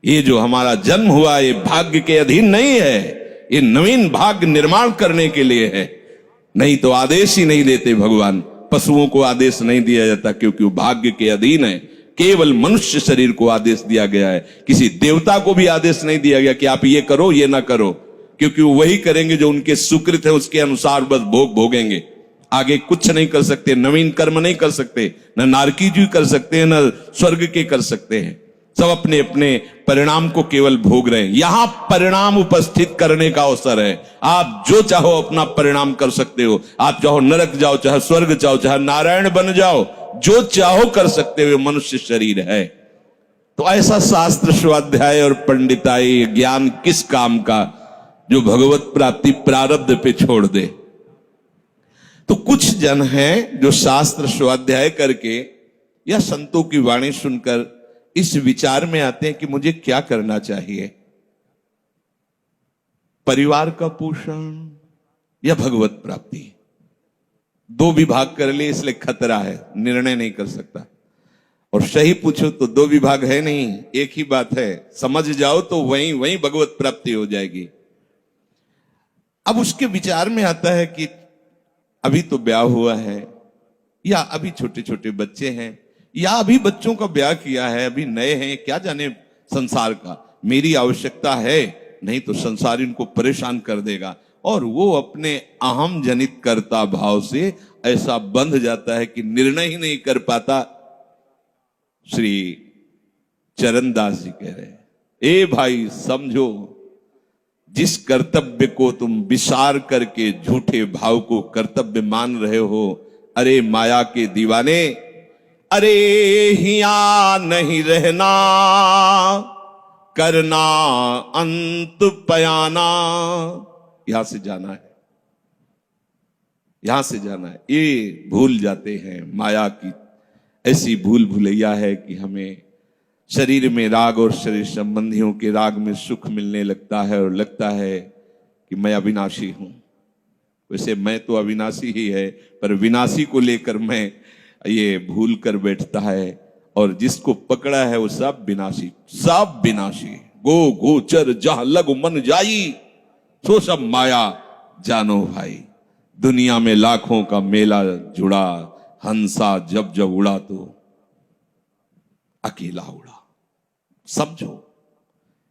ये जो हमारा जन्म हुआ ये भाग्य के अधीन नहीं है, ये नवीन भाग्य निर्माण करने के लिए है। नहीं तो आदेश ही नहीं देते भगवान। पशुओं को आदेश नहीं दिया जाता क्योंकि वो भाग्य के अधीन है। केवल मनुष्य शरीर को आदेश दिया गया है। किसी देवता को भी आदेश नहीं दिया गया कि आप ये करो ये ना करो, क्योंकि वो वही करेंगे जो उनके सुकृत है, उसके अनुसार बस भोग भोगेंगे। आगे कुछ नहीं कर सकते, नवीन कर्म नहीं कर सकते, न नारकी जी कर सकते हैं, न स्वर्ग के कर सकते हैं। सब अपने अपने परिणाम को केवल भोग रहे हैं। यहां परिणाम उपस्थित करने का अवसर है। आप जो चाहो अपना परिणाम कर सकते हो। आप चाहो नरक जाओ, चाहे स्वर्ग जाओ, चाहे नारायण बन जाओ, जो चाहो कर सकते हो। मनुष्य शरीर है तो ऐसा शास्त्र स्वाध्याय और पंडिताई ज्ञान किस काम का जो भगवत प्राप्ति प्रारब्ध पे छोड़ दे। तो कुछ जन हैं जो शास्त्र स्वाध्याय करके या संतों की वाणी सुनकर इस विचार में आते हैं कि मुझे क्या करना चाहिए, परिवार का पोषण या भगवत प्राप्ति। दो विभाग कर लिए इसलिए खतरा है, निर्णय नहीं कर सकता। और सही पूछो तो दो विभाग है नहीं, एक ही बात है। समझ जाओ तो वहीं वहीं भगवत प्राप्ति हो जाएगी। अब उसके विचार में आता है कि अभी तो ब्याह हुआ है, या अभी छोटे छोटे बच्चे हैं, या अभी बच्चों का ब्याह किया है, अभी नए हैं, क्या जाने संसार का। मेरी आवश्यकता है, नहीं तो संसार इनको परेशान कर देगा। और वो अपने अहम जनित कर्ता भाव से ऐसा बंध जाता है कि निर्णय ही नहीं कर पाता। श्री चरणदास जी कह रहे हैं, ए भाई समझो, जिस कर्तव्य को तुम विसार करके झूठे भाव को कर्तव्य मान रहे हो, अरे माया के दीवाने, अरे हिया नहीं रहना, करना अंत पयाना। यहां से जाना है, यहां से जाना है। ये भूल जाते हैं। माया की ऐसी भूल भुलैया है कि हमें शरीर में राग और शरीर संबंधियों के राग में सुख मिलने लगता है और लगता है कि मैं अविनाशी हूं। वैसे मैं तो अविनाशी ही है, पर विनाशी को लेकर मैं ये भूल कर बैठता है। और जिसको पकड़ा है वो सब विनाशी, सब विनाशी। गो गोचर जहां लग मन जाई, सो सब माया जानो भाई। दुनिया में लाखों का मेला जुड़ा, हंसा जब जब उड़ा तो अकेला उड़ा। समझो,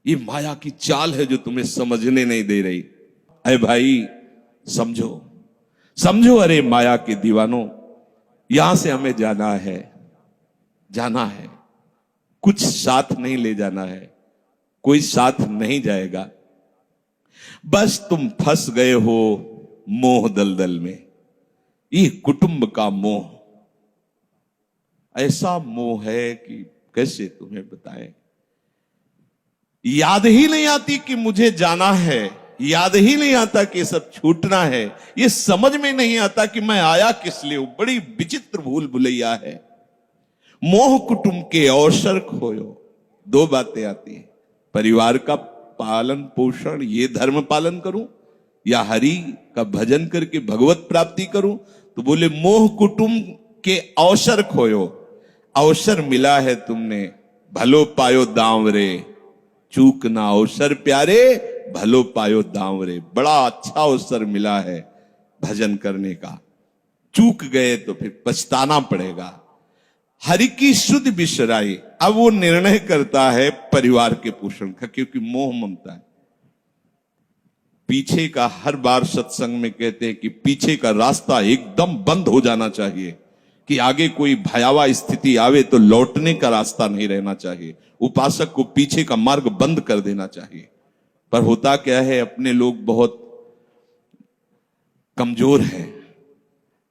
ये माया की चाल है जो तुम्हें समझने नहीं दे रही। अरे भाई समझो, समझो, अरे माया के दीवानों, यहां से हमें जाना है, जाना है। कुछ साथ नहीं ले जाना है, कोई साथ नहीं जाएगा। बस तुम फंस गए हो मोह दलदल में। ये कुटुंब का मोह ऐसा मोह है कि कैसे तुम्हें बताएं। याद ही नहीं आती कि मुझे जाना है, याद ही नहीं आता कि सब छूटना है। ये समझ में नहीं आता कि मैं आया किस लिए। बड़ी विचित्र भूल भुलैया है। मोह कुटुंब के अवसर खोयो। दो बातें आती हैं, परिवार का पालन पोषण, ये धर्म पालन करूं, या हरि का भजन करके भगवत प्राप्ति करूं। तो बोले मोह कुटुंब के अवसर खोयो। अवसर मिला है तुमने, भलो पायो दांव रे, चूक ना अवसर प्यारे, भलो पायो दांव रे। बड़ा अच्छा अवसर मिला है भजन करने का, चूक गए तो फिर पछताना पड़ेगा। हरि की शुद्ध बिसराई। अब वो निर्णय करता है परिवार के पोषण का, क्योंकि मोह ममता है। पीछे का, हर बार सत्संग में कहते हैं कि पीछे का रास्ता एकदम बंद हो जाना चाहिए, कि आगे कोई भयावह स्थिति आवे तो लौटने का रास्ता नहीं रहना चाहिए। उपासक को पीछे का मार्ग बंद कर देना चाहिए। पर होता क्या है, अपने लोग बहुत कमजोर हैं,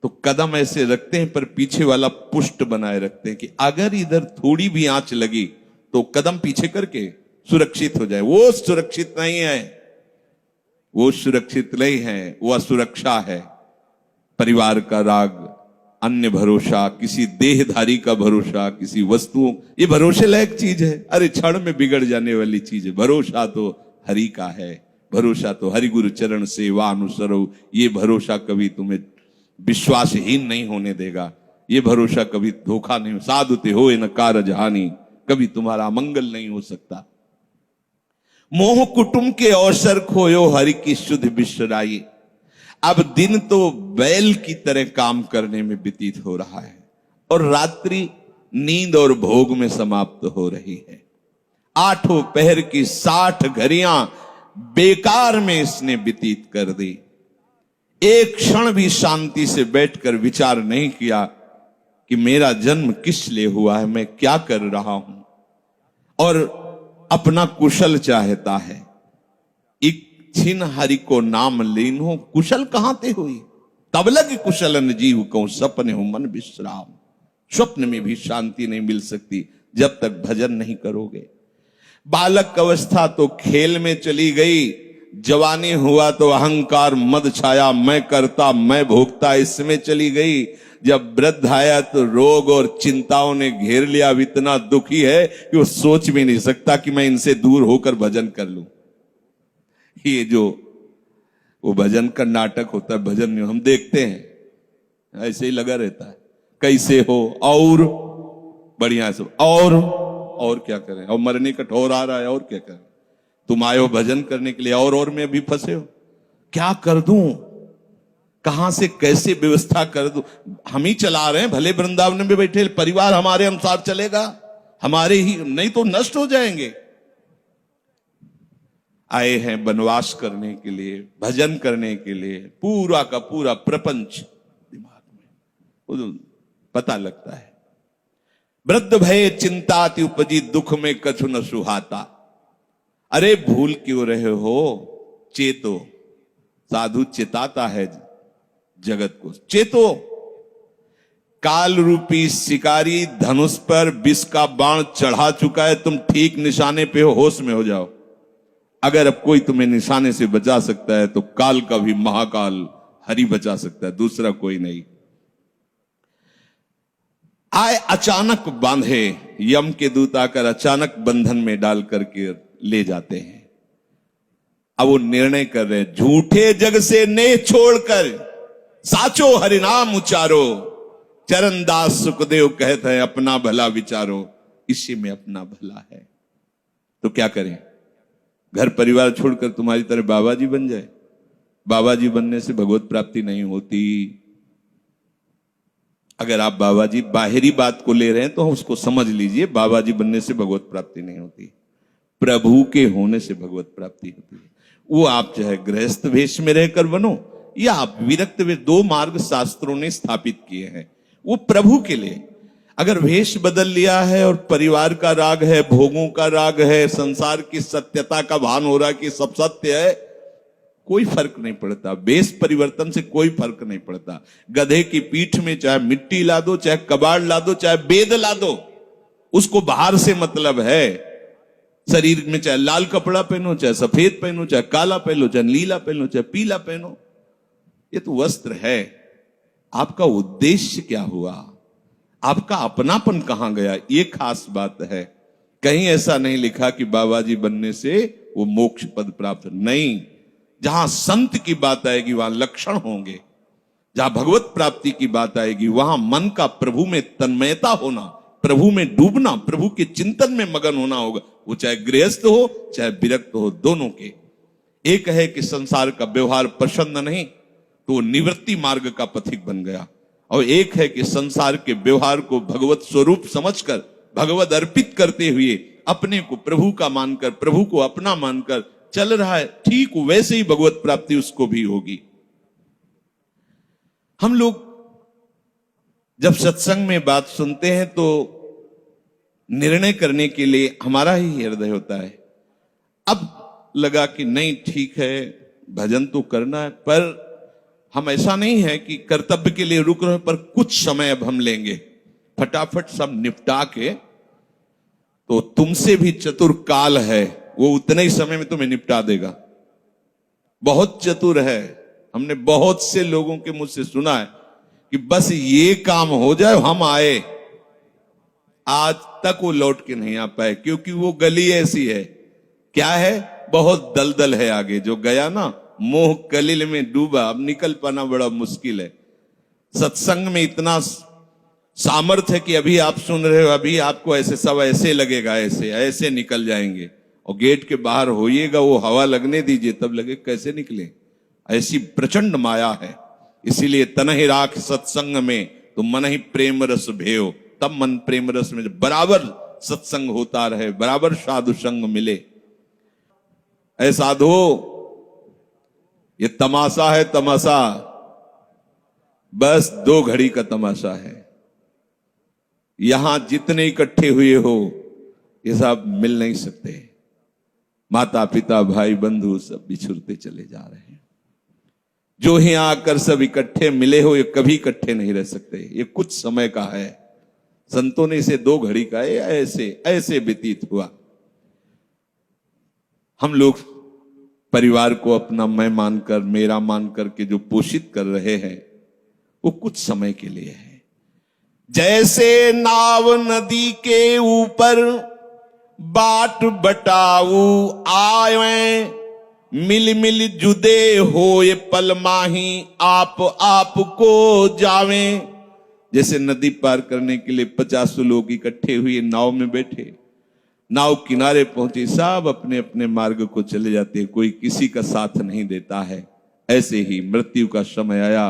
तो कदम ऐसे रखते हैं पर पीछे वाला पुष्ट बनाए रखते हैं कि अगर इधर थोड़ी भी आंच लगी तो कदम पीछे करके सुरक्षित हो जाए। वो सुरक्षित नहीं है, वो सुरक्षित नहीं है, वो असुरक्षा है। परिवार का राग, अन्य भरोसा, किसी देहधारी का भरोसा, किसी वस्तुओं, ये भरोसे लायक चीज है। अरे क्षण में बिगड़ जाने वाली चीज है। भरोसा तो हरि का है, भरोसा तो हरि गुरु चरण सेवा अनुसरो। ये भरोसा कभी तुम्हें विश्वासहीन नहीं होने देगा। ये भरोसा कभी धोखा नहीं। साधुते हो न कारज हानि, कभी तुम्हारा मंगल नहीं हो सकता। मोह कुटुंब के अवसर खोयो हरि की शुद्ध बिसराई। अब दिन तो बैल की तरह काम करने में व्यतीत हो रहा है और रात्रि नींद और भोग में समाप्त हो रही है। आठों पहर की 60 घड़ियां बेकार में इसने व्यतीत कर दी। एक क्षण भी शांति से बैठकर विचार नहीं किया कि मेरा जन्म किस लिए हुआ है, मैं क्या कर रहा हूं, और अपना कुशल चाहता है। एक छिन हरि को नाम लीनो, कुशल कहां ते हुई, तब लग कुशलन जीव को सपने हो मन विश्राम। स्वप्न में भी शांति नहीं मिल सकती जब तक भजन नहीं करोगे। बालक अवस्था तो खेल में चली गई, जवानी हुआ तो अहंकार मद छाया, मैं करता मैं भोगता इसमें चली गई। जब वृद्ध आया तो रोग और चिंताओं ने घेर लिया। अब इतना दुखी है कि वो सोच भी नहीं सकता कि मैं इनसे दूर होकर भजन कर लूं। ये जो वो भजन का नाटक होता है, भजन में हम देखते हैं ऐसे ही लगा रहता है, कैसे हो और बढ़िया से, और क्या करें, और मरने का ठौर आ रहा है, और क्या करें, तुम आए हो भजन करने के लिए और में भी फंसे हो, क्या कर दूं, कहां से कैसे व्यवस्था कर दूं। हम ही चला रहे हैं, भले वृंदावन में बैठे परिवार हमारे अनुसार चलेगा, हमारे ही, नहीं तो नष्ट हो जाएंगे। आए हैं वनवास करने के लिए, भजन करने के लिए, पूरा का पूरा प्रपंच दिमाग में पता लगता है। वृद्ध भय चिंताति उपजी, दुख में कछु न सुहाता। अरे भूल क्यों रहे हो, चेतो। साधु चेताता है जगत को, चेतो। काल रूपी शिकारी धनुष पर विष का बाण चढ़ा चुका है, तुम ठीक निशाने पे हो, होश में हो जाओ। अगर अब कोई तुम्हें निशाने से बचा सकता है तो काल का भी महाकाल हरि बचा सकता है, दूसरा कोई नहीं। आए अचानक बांधे, यम के दूत आकर अचानक बंधन में डाल करके ले जाते हैं। अब वो निर्णय कर रहे हैं, झूठे जग से नेह छोड़कर साचो हरिनाम उचारो। चरणदास सुखदेव कहते हैं अपना भला विचारो, इसी में अपना भला है। तो क्या करें, घर परिवार छोड़कर तुम्हारी तरह बाबा जी बन जाए? बाबा जी बनने से भगवत प्राप्ति नहीं होती। अगर आप बाबा जी बाहरी बात को ले रहे हैं तो उसको समझ लीजिए, बाबा जी बनने से भगवत प्राप्ति नहीं होती, प्रभु के होने से भगवत प्राप्ति होती है। वो आप चाहे गृहस्थ वेश में रहकर बनो या आप विरक्त वेश, 2 मार्ग शास्त्रों ने स्थापित किए हैं, वो प्रभु के लिए। अगर वेश बदल लिया है और परिवार का राग है, भोगों का राग है, संसार की सत्यता का भान हो रहा है कि सब सत्य है, कोई फर्क नहीं पड़ता। वेश परिवर्तन से कोई फर्क नहीं पड़ता। गधे की पीठ में चाहे मिट्टी ला दो, चाहे कबाड़ ला दो, चाहे बेद ला दो, उसको बाहर से मतलब है। शरीर में चाहे लाल कपड़ा पहनो, चाहे सफेद पहनो, चाहे काला पहनो, चाहे नीला पहनो, चाहे पीला पहनो, ये तो वस्त्र है। आपका उद्देश्य क्या हुआ, आपका अपनापन कहां गया, ये खास बात है। कहीं ऐसा नहीं लिखा कि बाबा जी बनने से वो मोक्ष पद प्राप्त, नहीं। जहां संत की बात आएगी वहां लक्षण होंगे, जहां भगवत प्राप्ति की बात आएगी वहां मन का प्रभु में तन्मयता होना, प्रभु में डूबना, प्रभु के चिंतन में मगन होना होगा। वो चाहे गृहस्थ हो चाहे विरक्त हो, दोनों के। एक है कि संसार का व्यवहार पसंद नहीं तो निवृत्ति मार्ग का पथिक बन गया, और एक है कि संसार के व्यवहार को भगवत स्वरूप समझकर, भगवत अर्पित करते हुए अपने को प्रभु का मानकर, प्रभु को अपना मानकर चल रहा है, ठीक वैसे ही भगवत प्राप्ति उसको भी होगी। हम लोग जब सत्संग में बात सुनते हैं तो निर्णय करने के लिए हमारा ही हृदय होता है। अब लगा कि नहीं ठीक है, भजन तो करना है, पर हम ऐसा नहीं है कि कर्तव्य के लिए रुक रहे, पर कुछ समय अब हम लेंगे, फटाफट सब निपटा के। तो तुमसे भी चतुर काल है, वो उतने ही समय में तुम्हें निपटा देगा। बहुत चतुर है। हमने बहुत से लोगों के मुझ से सुना है कि बस ये काम हो जाए हम आए, आज तक वो लौट के नहीं आ पाए, क्योंकि वो गली ऐसी है, क्या है, बहुत दलदल है आगे। जो गया ना मोह कलिल में डूबा, अब निकल पाना बड़ा मुश्किल है। सत्संग में इतना सामर्थ्य है कि अभी आप सुन रहे हो, अभी आपको ऐसे सब ऐसे लगेगा, ऐसे ऐसे निकल जाएंगे, और गेट के बाहर होइएगा, वो हवा लगने दीजिए, तब लगे कैसे निकले। ऐसी प्रचंड माया है। इसीलिए तन ही राख सत्संग में तो मन ही प्रेम रस भेयो। तब मन प्रेम रस में बराबर सत्संग होता रहे, बराबर साधु संग मिले। ऐ साधो, ये तमाशा है, तमाशा बस 2 घड़ी का तमाशा है। यहां जितने इकट्ठे हुए हो ये सब मिल नहीं सकते। माता पिता भाई बंधु सब बिछुड़ते चले जा रहे हैं। जो ही आकर सब इकट्ठे मिले हो, ये कभी इकट्ठे नहीं रह सकते। ये कुछ समय का है। संतों ने इसे 2 घड़ी का ऐसे ऐसे व्यतीत हुआ। हम लोग परिवार को अपना मैं मानकर, मेरा मानकर के जो पोषित कर रहे हैं, वो कुछ समय के लिए है। जैसे नाव नदी के ऊपर बाट बटाऊ आए, मिल मिल जुदे होए पल माही आप को जावे। जैसे नदी पार करने के लिए 50 लोग इकट्ठे हुए नाव में बैठे, नाव किनारे पहुंची, सब अपने अपने मार्ग को चले जाते हैं, कोई किसी का साथ नहीं देता है। ऐसे ही मृत्यु का समय आया,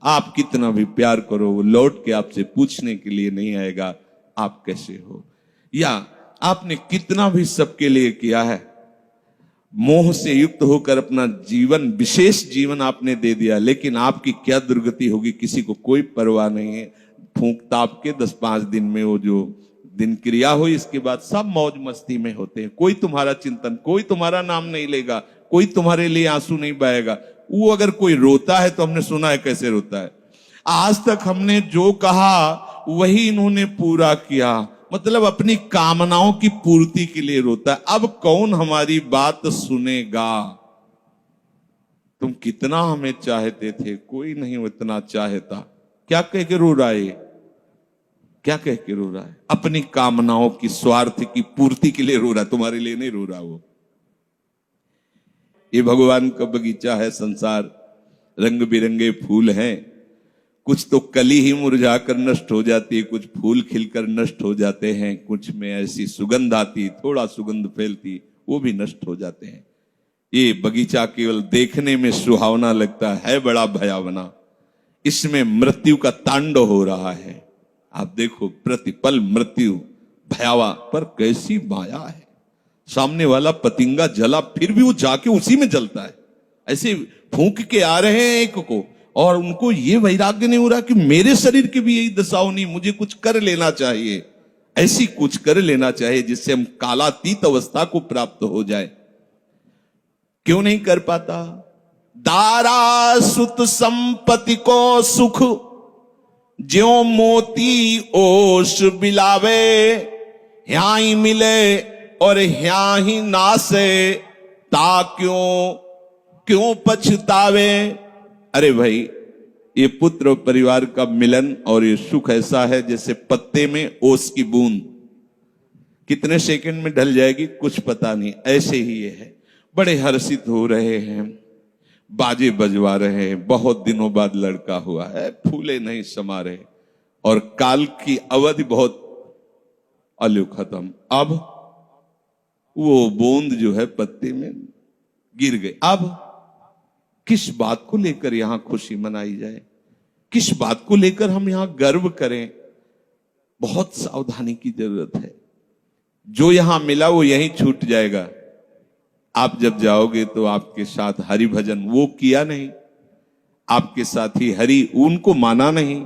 आप कितना भी प्यार करो, वो लौट के आपसे पूछने के लिए नहीं आएगा आप कैसे हो। या आपने कितना भी सबके लिए किया है, मोह से युक्त होकर अपना जीवन, विशेष जीवन आपने दे दिया, लेकिन आपकी क्या दुर्गति होगी किसी को कोई परवाह नहीं है। फूंक ताप के 10-5 दिन में वो जो दिन क्रिया हुई, इसके बाद सब मौज मस्ती में होते हैं। कोई तुम्हारा चिंतन, कोई तुम्हारा नाम नहीं लेगा, कोई तुम्हारे लिए आंसू नहीं बहाएगा। वो अगर कोई रोता है तो हमने सुना है कैसे रोता है। आज तक हमने जो कहा वही इन्होंने पूरा किया, मतलब अपनी कामनाओं की पूर्ति के लिए रोता है। अब कौन हमारी बात सुनेगा। तुम कितना हमें चाहते थे, कोई नहीं उतना चाहता। क्या कह के रो रहा है, क्या कह के रो रहा है? अपनी कामनाओं की, स्वार्थ की पूर्ति के लिए रो रहा है, तुम्हारे लिए नहीं रो रहा। वो ये भगवान का बगीचा है संसार, रंग बिरंगे फूल हैं। कुछ तो कली ही मुरझा कर नष्ट हो जाती है, कुछ फूल खिलकर नष्ट हो जाते हैं, कुछ में ऐसी सुगंध आती, थोड़ा सुगंध फैलती, वो भी नष्ट हो जाते हैं। ये बगीचा केवल देखने में सुहावना लगता है बड़ा भयावना। इसमें मृत्यु का तांडव हो रहा है। आप देखो, प्रतिपल मृत्यु भयावा, पर कैसी माया है। सामने वाला पतिंगा जला, फिर भी वो जाके उसी में जलता है। ऐसे फूंक के आ रहे हैं एक को, और उनको ये वैराग्य नहीं हो रहा कि मेरे शरीर की भी यही दशा होनी, मुझे कुछ कर लेना चाहिए। ऐसी कुछ कर लेना चाहिए जिससे हम कालातीत अवस्था को प्राप्त हो जाए। क्यों नहीं कर पाता? दारा सुत संपत्ति को सुख, ज्यों मोती ओस बिलावे, ह्या ही मिले और ह्या ही नासे, ता क्यों पछतावे। अरे भाई, ये पुत्र और परिवार का मिलन और ये सुख ऐसा है जैसे पत्ते में ओस की बूंद, कितने सेकंड में ढल जाएगी कुछ पता नहीं। ऐसे ही ये है। बड़े हर्षित हो रहे हैं, बाजे बजवा रहे हैं, बहुत दिनों बाद लड़का हुआ है, फूले नहीं समा रहे, और काल की अवधि बहुत अलु खत्म। अब वो बूंद जो है पत्ते में गिर गई। अब किस बात को लेकर यहां खुशी मनाई जाए, किस बात को लेकर हम यहां गर्व करें? बहुत सावधानी की जरूरत है। जो यहां मिला वो यहीं छूट जाएगा। आप जब जाओगे तो आपके साथ हरि भजन वो किया नहीं, आपके साथ ही हरि उनको माना नहीं।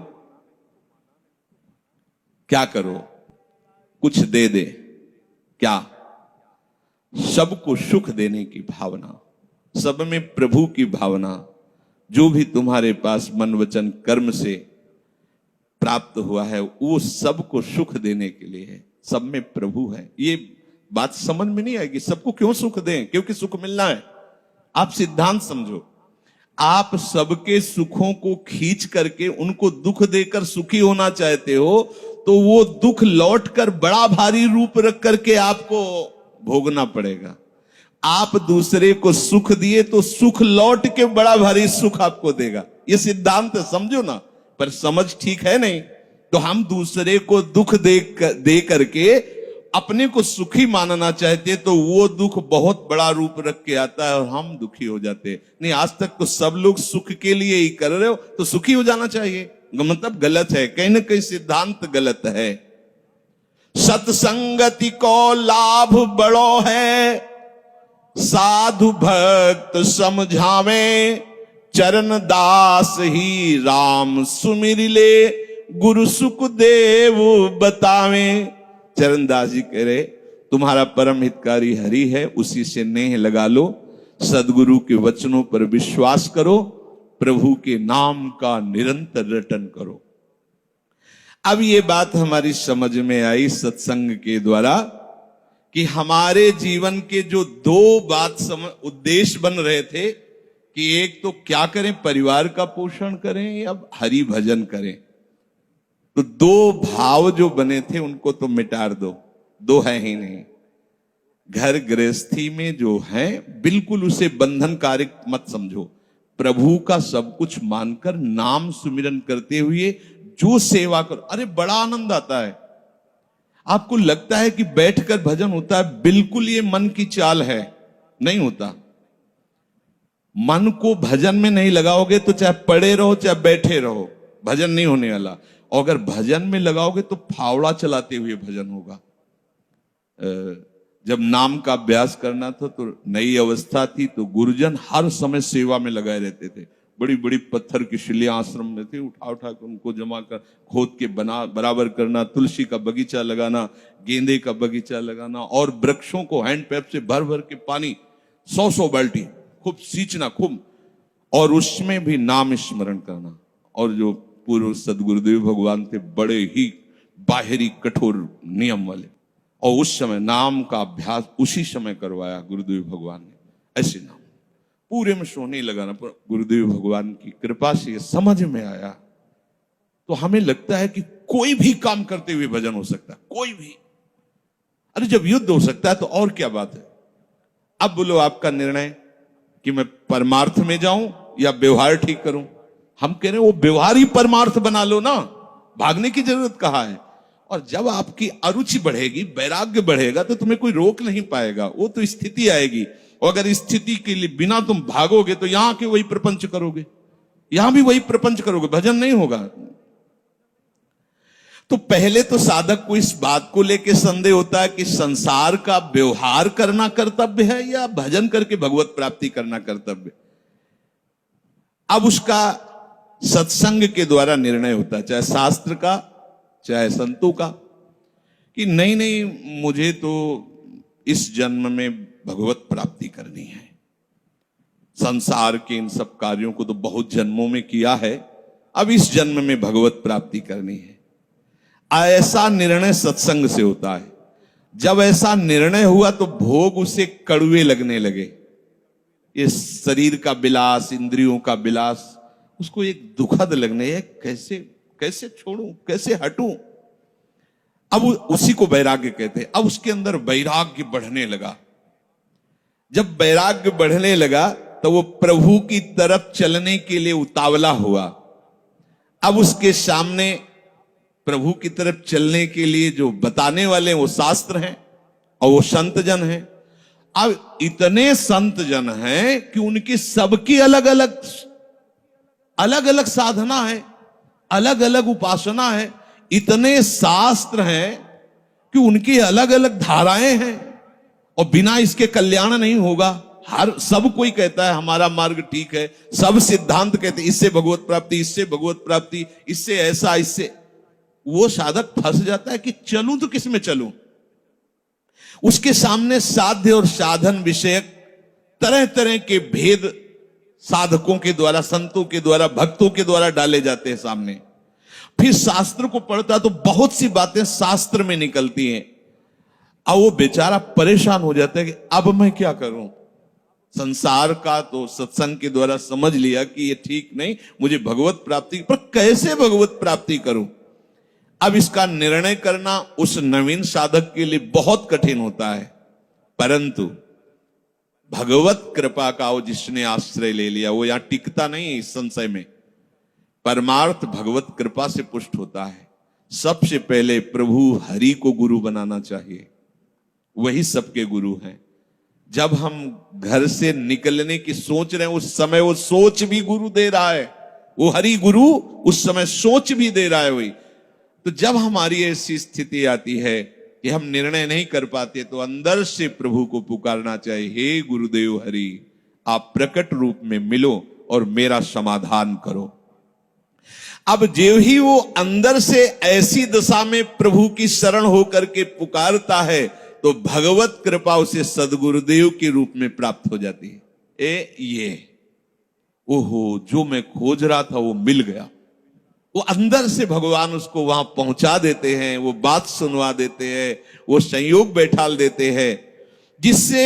क्या करो? कुछ दे दे। क्या? सबको सुख देने की भावना, सब में प्रभु की भावना। जो भी तुम्हारे पास मन वचन कर्म से प्राप्त हुआ है वो सबको सुख देने के लिए है। सब में प्रभु है। ये बात समझ में नहीं आएगी, सबको क्यों सुख दें? क्योंकि सुख मिलना है। आप सिद्धांत समझो, आप सबके सुखों को खींच करके उनको दुख देकर सुखी होना चाहते हो, तो वो दुख लौटकर बड़ा भारी रूप रख करके आपको भोगना पड़ेगा। आप दूसरे को सुख दिए तो सुख लौट के बड़ा भारी सुख आपको देगा। ये सिद्धांत समझो ना, पर समझ ठीक है नहीं। तो हम दूसरे को दुख दे करके अपने को सुखी मानना चाहते तो वो दुख बहुत बड़ा रूप रख के आता है और हम दुखी हो जाते हैं। नहीं, आज तक तो सब लोग सुख के लिए ही कर रहे हो, तो सुखी हो जाना चाहिए। मतलब गलत है, कहीं ना कहीं सिद्धांत गलत है। सत्संगति को लाभ बड़ो है, साधु भक्त समझावे, चरण दास ही राम सुमिर ले, गुरु सुखदेव बतावे। चरणदास जी कह रहे तुम्हारा परम हितकारी हरि है, उसी से नेह लगा लो, सदगुरु के वचनों पर विश्वास करो, प्रभु के नाम का निरंतर रटन करो। अब ये बात हमारी समझ में आई सत्संग के द्वारा कि हमारे जीवन के जो दो उद्देश्य बन रहे थे कि एक तो क्या करें, परिवार का पोषण करें या हरि भजन करें। तो दो भाव जो बने थे उनको तो मिटार दो, दो है ही नहीं। घर गृहस्थी में जो है बिल्कुल उसे बंधनकारी मत समझो, प्रभु का सब कुछ मानकर नाम सुमिरन करते हुए जो सेवा करो। अरे बड़ा आनंद आता है। आपको लगता है कि बैठकर भजन होता है, बिल्कुल ये मन की चाल है, नहीं होता। मन को भजन में नहीं लगाओगे तो चाहे पड़े रहो चाहे बैठे रहो, भजन नहीं होने वाला। और अगर भजन में लगाओगे तो फावड़ा चलाते हुए भजन होगा। जब नाम का अभ्यास करना था तो नई अवस्था थी, तो गुरुजन हर समय सेवा में लगाए रहते थे। बड़ी बड़ी पत्थर की शिलियां आश्रम में थी, उठा उठा कर उनको जमा कर खोद के बना बराबर करना, तुलसी का बगीचा लगाना, गेंदे का बगीचा लगाना, और वृक्षों को हैंड पैप से भर भर के पानी 100 बाल्टी खूब सींचना खूब, और उसमें भी नाम स्मरण करना। और जो पूर्व सदगुरुदेव भगवान थे बड़े ही बाहरी कठोर नियम वाले, और उस समय नाम का अभ्यास उसी समय करवाया गुरुदेव भगवान ने। ऐसे नाम पूरे में सोने लगाना, पर गुरुदेव भगवान की कृपा से ये समझ में आया। तो हमें लगता है कि कोई भी काम करते हुए भजन हो सकता है, कोई भी। अरे जब युद्ध हो सकता है तो और क्या बात है। अब बोलो आपका निर्णय कि मैं परमार्थ में जाऊं या व्यवहार ठीक करूं। हम कह रहे हैं वो व्यवहार ही परमार्थ बना लो ना, भागने की जरूरत कहां है। और जब आपकी अरुचि बढ़ेगी, वैराग्य बढ़ेगा, तो तुम्हें कोई रोक नहीं पाएगा। वो तो स्थिति आएगी, और अगर स्थिति के लिए बिना तुम भागोगे तो यहां के वही प्रपंच करोगे, यहां भी वही प्रपंच करोगे, भजन नहीं होगा। तो पहले तो साधक को इस बात को लेकर संदेह होता है कि संसार का व्यवहार करना कर्तव्य है या भजन करके भगवत प्राप्ति करना कर्तव्य। अब उसका सत्संग के द्वारा निर्णय होता है, चाहे शास्त्र का चाहे संतों का, कि नहीं नहीं मुझे तो इस जन्म में भगवत प्राप्ति करनी है। संसार के इन सब कार्यों को तो बहुत जन्मों में किया है, अब इस जन्म में भगवत प्राप्ति करनी है। ऐसा निर्णय सत्संग से होता है। जब ऐसा निर्णय हुआ तो भोग उसे कड़वे लगने लगे। ये शरीर का विलास, इंद्रियों का विलास उसको एक दुखद लगने, कैसे छोड़ूं, कैसे हटूं। अब उसी को वैराग्य कहते हैं। अब उसके अंदर वैराग्य बढ़ने लगा। जब वैराग्य बढ़ने लगा तो वो प्रभु की तरफ चलने के लिए उतावला हुआ। अब उसके सामने प्रभु की तरफ चलने के लिए जो बताने वाले वो शास्त्र हैं और वो संत जन हैं। अब इतने संत जन हैं कि उनकी सबकी अलग अलग साधना है, अलग अलग उपासना है। इतने शास्त्र हैं कि उनकी अलग अलग धाराएं हैं, और बिना इसके कल्याण नहीं होगा। सब कोई कहता है हमारा मार्ग ठीक है, सब सिद्धांत कहते हैं इससे भगवत प्राप्ति, इससे भगवत प्राप्ति, इससे ऐसा, इससे। वो साधक फंस जाता है कि चलूं तो किस में चलूं। उसके सामने साध्य और साधन विषयक तरह तरह के भेद साधकों के द्वारा, संतों के द्वारा, भक्तों के द्वारा डाले जाते हैं सामने। फिर शास्त्र को पढ़ता तो बहुत सी बातें शास्त्र में निकलती हैं। अब वो बेचारा परेशान हो जाता है कि अब मैं क्या करूं। संसार का तो सत्संग के द्वारा समझ लिया कि ये ठीक नहीं, मुझे भगवत प्राप्ति, पर कैसे भगवत प्राप्ति करूं। अब इसका निर्णय करना उस नवीन साधक के लिए बहुत कठिन होता है। परंतु भगवत कृपा का वो जिसने आश्रय ले लिया वो यहां टिकता नहीं है। इस संशय में परमार्थ भगवत कृपा से पुष्ट होता है। सबसे पहले प्रभु हरि को गुरु बनाना चाहिए। वही सबके गुरु हैं। जब हम घर से निकलने की सोच रहे हैं उस समय वो सोच भी गुरु दे रहा है, वो हरि गुरु उस समय सोच भी दे रहा है वही। तो जब हमारी ऐसी स्थिति आती है कि हम निर्णय नहीं कर पाते तो अंदर से प्रभु को पुकारना चाहिए, हे गुरुदेव हरि, आप प्रकट रूप में मिलो और मेरा समाधान करो। अब जो ही वो अंदर से ऐसी दशा में प्रभु की शरण होकर के पुकारता है तो भगवत कृपा उसे सदगुरुदेव के रूप में प्राप्त हो जाती है। ये ओहो, जो मैं खोज रहा था वो मिल गया। वो अंदर से भगवान उसको वहां पहुंचा देते हैं, वो बात सुनवा देते हैं, वो संयोग बैठाल देते हैं, जिससे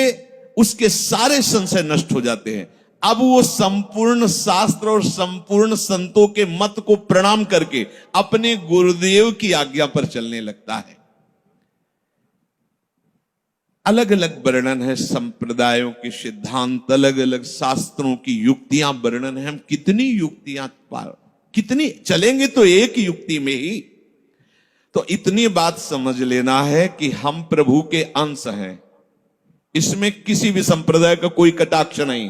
उसके सारे संशय नष्ट हो जाते हैं। अब वो संपूर्ण शास्त्र और संपूर्ण संतों के मत को प्रणाम करके अपने गुरुदेव की आज्ञा पर चलने लगता है। अलग अलग वर्णन है संप्रदायों के सिद्धांत, अलग अलग शास्त्रों की युक्तियां वर्णन है। हम कितनी युक्तियां कितनी चलेंगे तो एक युक्ति में ही। तो इतनी बात समझ लेना है कि हम प्रभु के अंश हैं, इसमें किसी भी संप्रदाय का कोई कटाक्ष नहीं।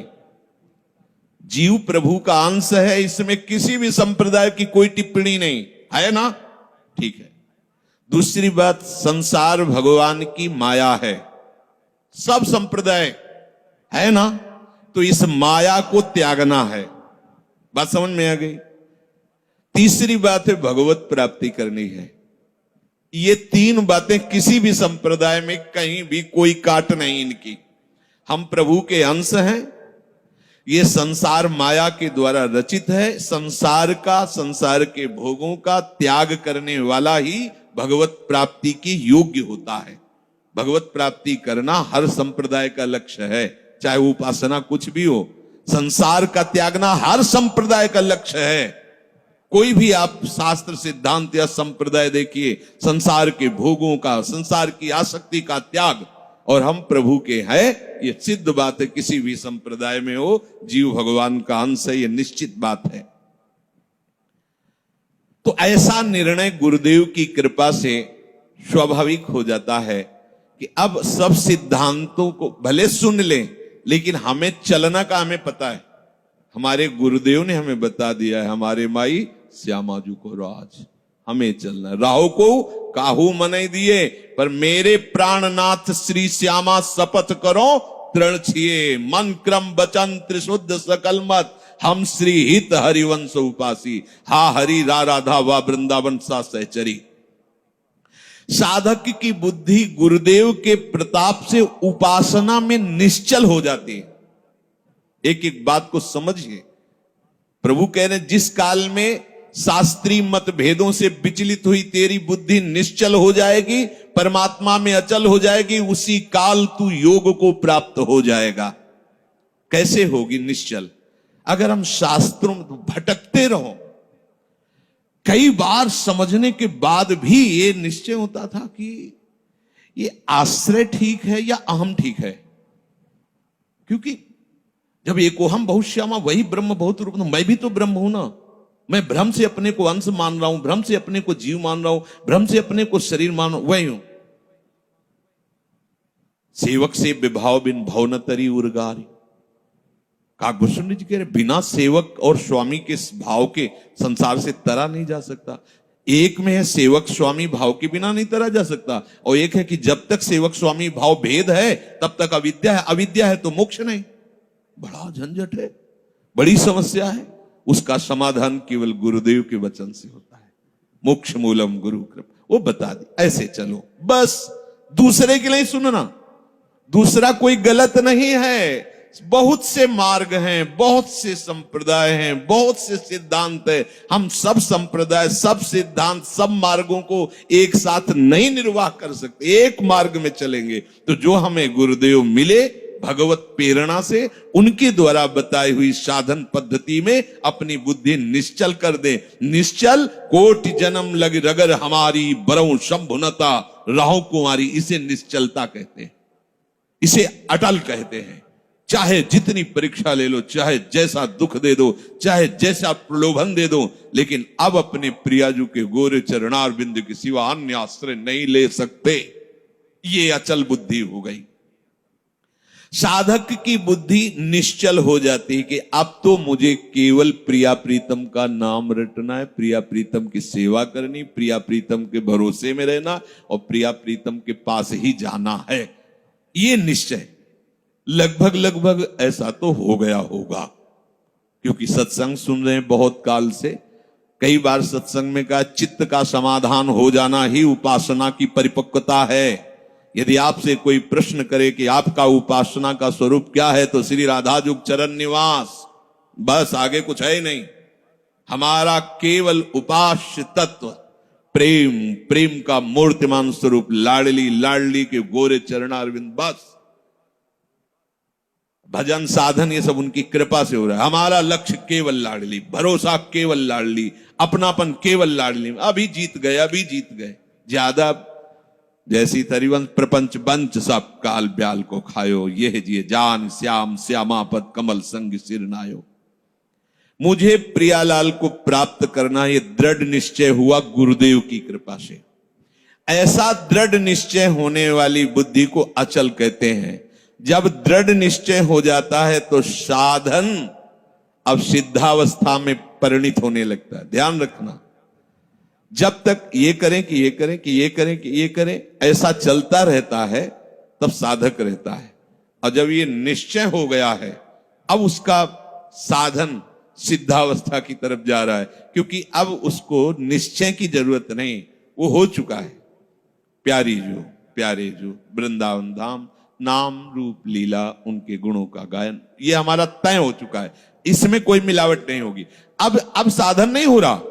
जीव प्रभु का अंश है, इसमें किसी भी संप्रदाय की कोई टिप्पणी नहीं है ना, ठीक है। दूसरी बात, संसार भगवान की माया है, सब संप्रदाय है ना, तो इस माया को त्यागना है। बात समझ में आ गई। तीसरी बात है भगवत प्राप्ति करनी है। ये तीन बातें किसी भी संप्रदाय में कहीं भी कोई काट नहीं इनकी। हम प्रभु के अंश हैं, ये संसार माया के द्वारा रचित है। संसार का, संसार के भोगों का त्याग करने वाला ही भगवत प्राप्ति की योग्य होता है। भगवत प्राप्ति करना हर संप्रदाय का लक्ष्य है, चाहे उपासना कुछ भी हो। संसार का त्यागना हर संप्रदाय का लक्ष्य है। कोई भी आप शास्त्र सिद्धांत या संप्रदाय देखिए, संसार के भोगों का, संसार की आसक्ति का त्याग, और हम प्रभु के हैं, ये सिद्ध बात है। किसी भी संप्रदाय में हो, जीव भगवान का अंश है, ये निश्चित बात है। तो ऐसा निर्णय गुरुदेव की कृपा से स्वाभाविक हो जाता है कि अब सब सिद्धांतों को भले सुन लें, लेकिन हमें चलना का हमें पता है। हमारे गुरुदेव ने हमें बता दिया है, हमारे माई श्यामाजू को राज, हमें चलना। राहो को काहू मनाई दिए, पर मेरे प्राणनाथ श्री श्यामा शपथ करो तृण छिए, मन क्रम वचन त्रिशुद्ध सकल मत, हम श्री हित हरिवंश उपासी, हा हरि रा राधा वा वृंदावन सा सहचरी। साधक की बुद्धि गुरुदेव के प्रताप से उपासना में निश्चल हो जाती है। एक एक बात को समझिए। प्रभु कह रहे, जिस काल में शास्त्रीय मतभेदों से विचलित हुई तेरी बुद्धि निश्चल हो जाएगी, परमात्मा में अचल हो जाएगी, उसी काल तू योग को प्राप्त हो जाएगा। कैसे होगी निश्चल? अगर हम शास्त्रों में भटकते रहो, कई बार समझने के बाद भी ये निश्चय होता था कि ये आश्रय ठीक है या अहम ठीक है। क्योंकि जब एको हम बहुत श्यामा वही ब्रह्म बहुत रूप, मैं भी तो ब्रह्म हूं ना। मैं भ्रम से अपने को अंश मान रहा हूं, भ्रम से अपने को जीव मान रहा हूं, भ्रम से अपने को शरीर मान रहा हूं, वही हूं। सेवक से विभाव बिन भव न तरी उर्गारी। काकभूषण जी कह रहे, बिना सेवक और स्वामी के भाव के संसार से तरा नहीं जा सकता। एक में है सेवक स्वामी भाव के बिना नहीं तरा जा सकता, और एक है कि जब तक सेवक स्वामी भाव भेद है तब तक अविद्या है, अविद्या है तो मोक्ष नहीं। बड़ा झंझट है, बड़ी समस्या है। उसका समाधान केवल गुरुदेव के वचन से होता है। मोक्ष मूलम गुरु कृपा, वो बता दी, ऐसे चलो बस। दूसरे के लिए सुनना, दूसरा कोई गलत नहीं है। बहुत से मार्ग हैं, बहुत से संप्रदाय हैं, बहुत से सिद्धांत है। हम सब संप्रदाय, सब सिद्धांत, सब मार्गों को एक साथ नहीं निर्वाह कर सकते। एक मार्ग में चलेंगे तो जो हमें गुरुदेव मिले भगवत प्रेरणा से, उनके द्वारा बताई हुई साधन पद्धति में अपनी बुद्धि निश्चल कर दे। निश्चल कोटि जन्म लग रगर हमारी, बरऊ शंभुनता राहु कुमारी, इसे निश्चलता कहते हैं, इसे अटल कहते हैं। चाहे जितनी परीक्षा ले लो, चाहे जैसा दुख दे दो, चाहे जैसा प्रलोभन दे दो, लेकिन अब अपने प्रियाजू के गोरे चरणार बिंदु के सिवा अन्य आश्रय नहीं ले सकते। ये अचल बुद्धि हो गई। साधक की बुद्धि निश्चल हो जाती है कि अब तो मुझे केवल प्रिया प्रीतम का नाम रटना है, प्रिया प्रीतम की सेवा करनी, प्रिया प्रीतम के भरोसे में रहना और प्रिया प्रीतम के पास ही जाना है। ये निश्चय लगभग लगभग ऐसा तो हो गया होगा, क्योंकि सत्संग सुन रहे हैं बहुत काल से। कई बार सत्संग में कहा चित्त का समाधान हो जाना ही उपासना की परिपक्वता है। यदि आपसे कोई प्रश्न करे कि आपका उपासना का स्वरूप क्या है, तो श्री राधाजुग चरण निवास, बस आगे कुछ है ही नहीं। हमारा केवल उपास्य तत्व प्रेम, प्रेम का मूर्तिमान स्वरूप लाडली लाडली के गोरे चरणारविंद, बस। भजन साधन ये सब उनकी कृपा से हो रहा है। हमारा लक्ष्य केवल लाडली, भरोसा केवल लाडली, अपनापन केवल लाडली। अभी जीत गए, अभी जीत गए। ज्यादा जैसी तरिवंश प्रपंच बंच सब काल ब्याल को खायो, यह जिए जान श्याम श्यामापद कमल संग सिर नायो। मुझे प्रियालाल को प्राप्त करना ये दृढ़ निश्चय हुआ गुरुदेव की कृपा से। ऐसा दृढ़ निश्चय होने वाली बुद्धि को अचल कहते हैं। जब दृढ़ निश्चय हो जाता है तो साधन अब सिद्धावस्था में परिणित होने लगता है। ध्यान रखना, जब तक ये करें कि ये करें कि ये करें कि ये करें ऐसा चलता रहता है तब साधक रहता है। और जब ये निश्चय हो गया है अब उसका साधन सिद्धावस्था की तरफ जा रहा है, क्योंकि अब उसको निश्चय की जरूरत नहीं, वो हो चुका है। प्यारी जो प्यारे जो वृंदावन धाम, नाम रूप लीला उनके गुणों का गायन, ये हमारा तय हो चुका है। इसमें कोई मिलावट नहीं होगी। अब साधन नहीं हो रहा,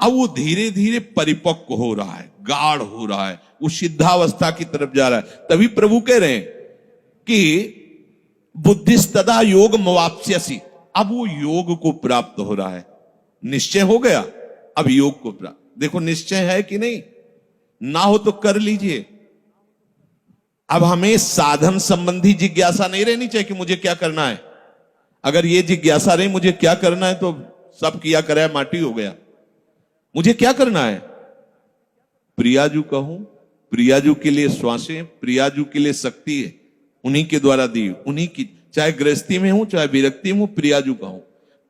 अब वो धीरे धीरे परिपक्व हो रहा है, गाढ़ हो रहा है, वो सिद्धावस्था की तरफ जा रहा है। तभी प्रभु कह रहे हैं कि बुद्धिस्तदा योग मवाप्स्यसि। अब वो योग को प्राप्त हो रहा है। निश्चय हो गया, अब योग को प्राप्त। देखो निश्चय है कि नहीं, ना हो तो कर लीजिए। अब हमें साधन संबंधी जिज्ञासा नहीं रहनी चाहिए कि मुझे क्या करना है। अगर ये जिज्ञासा रही मुझे क्या करना है तो सब किया कराया माटी हो गया। मुझे क्या करना है, प्रियाजू कहूं, प्रियाजू के लिए श्वासें, प्रियाजू के लिए शक्ति है, उन्हीं के द्वारा दी, उन्हीं की, चाहे गृहस्थी में हूं चाहे विरक्ति में हूं, प्रियाजू कहूं,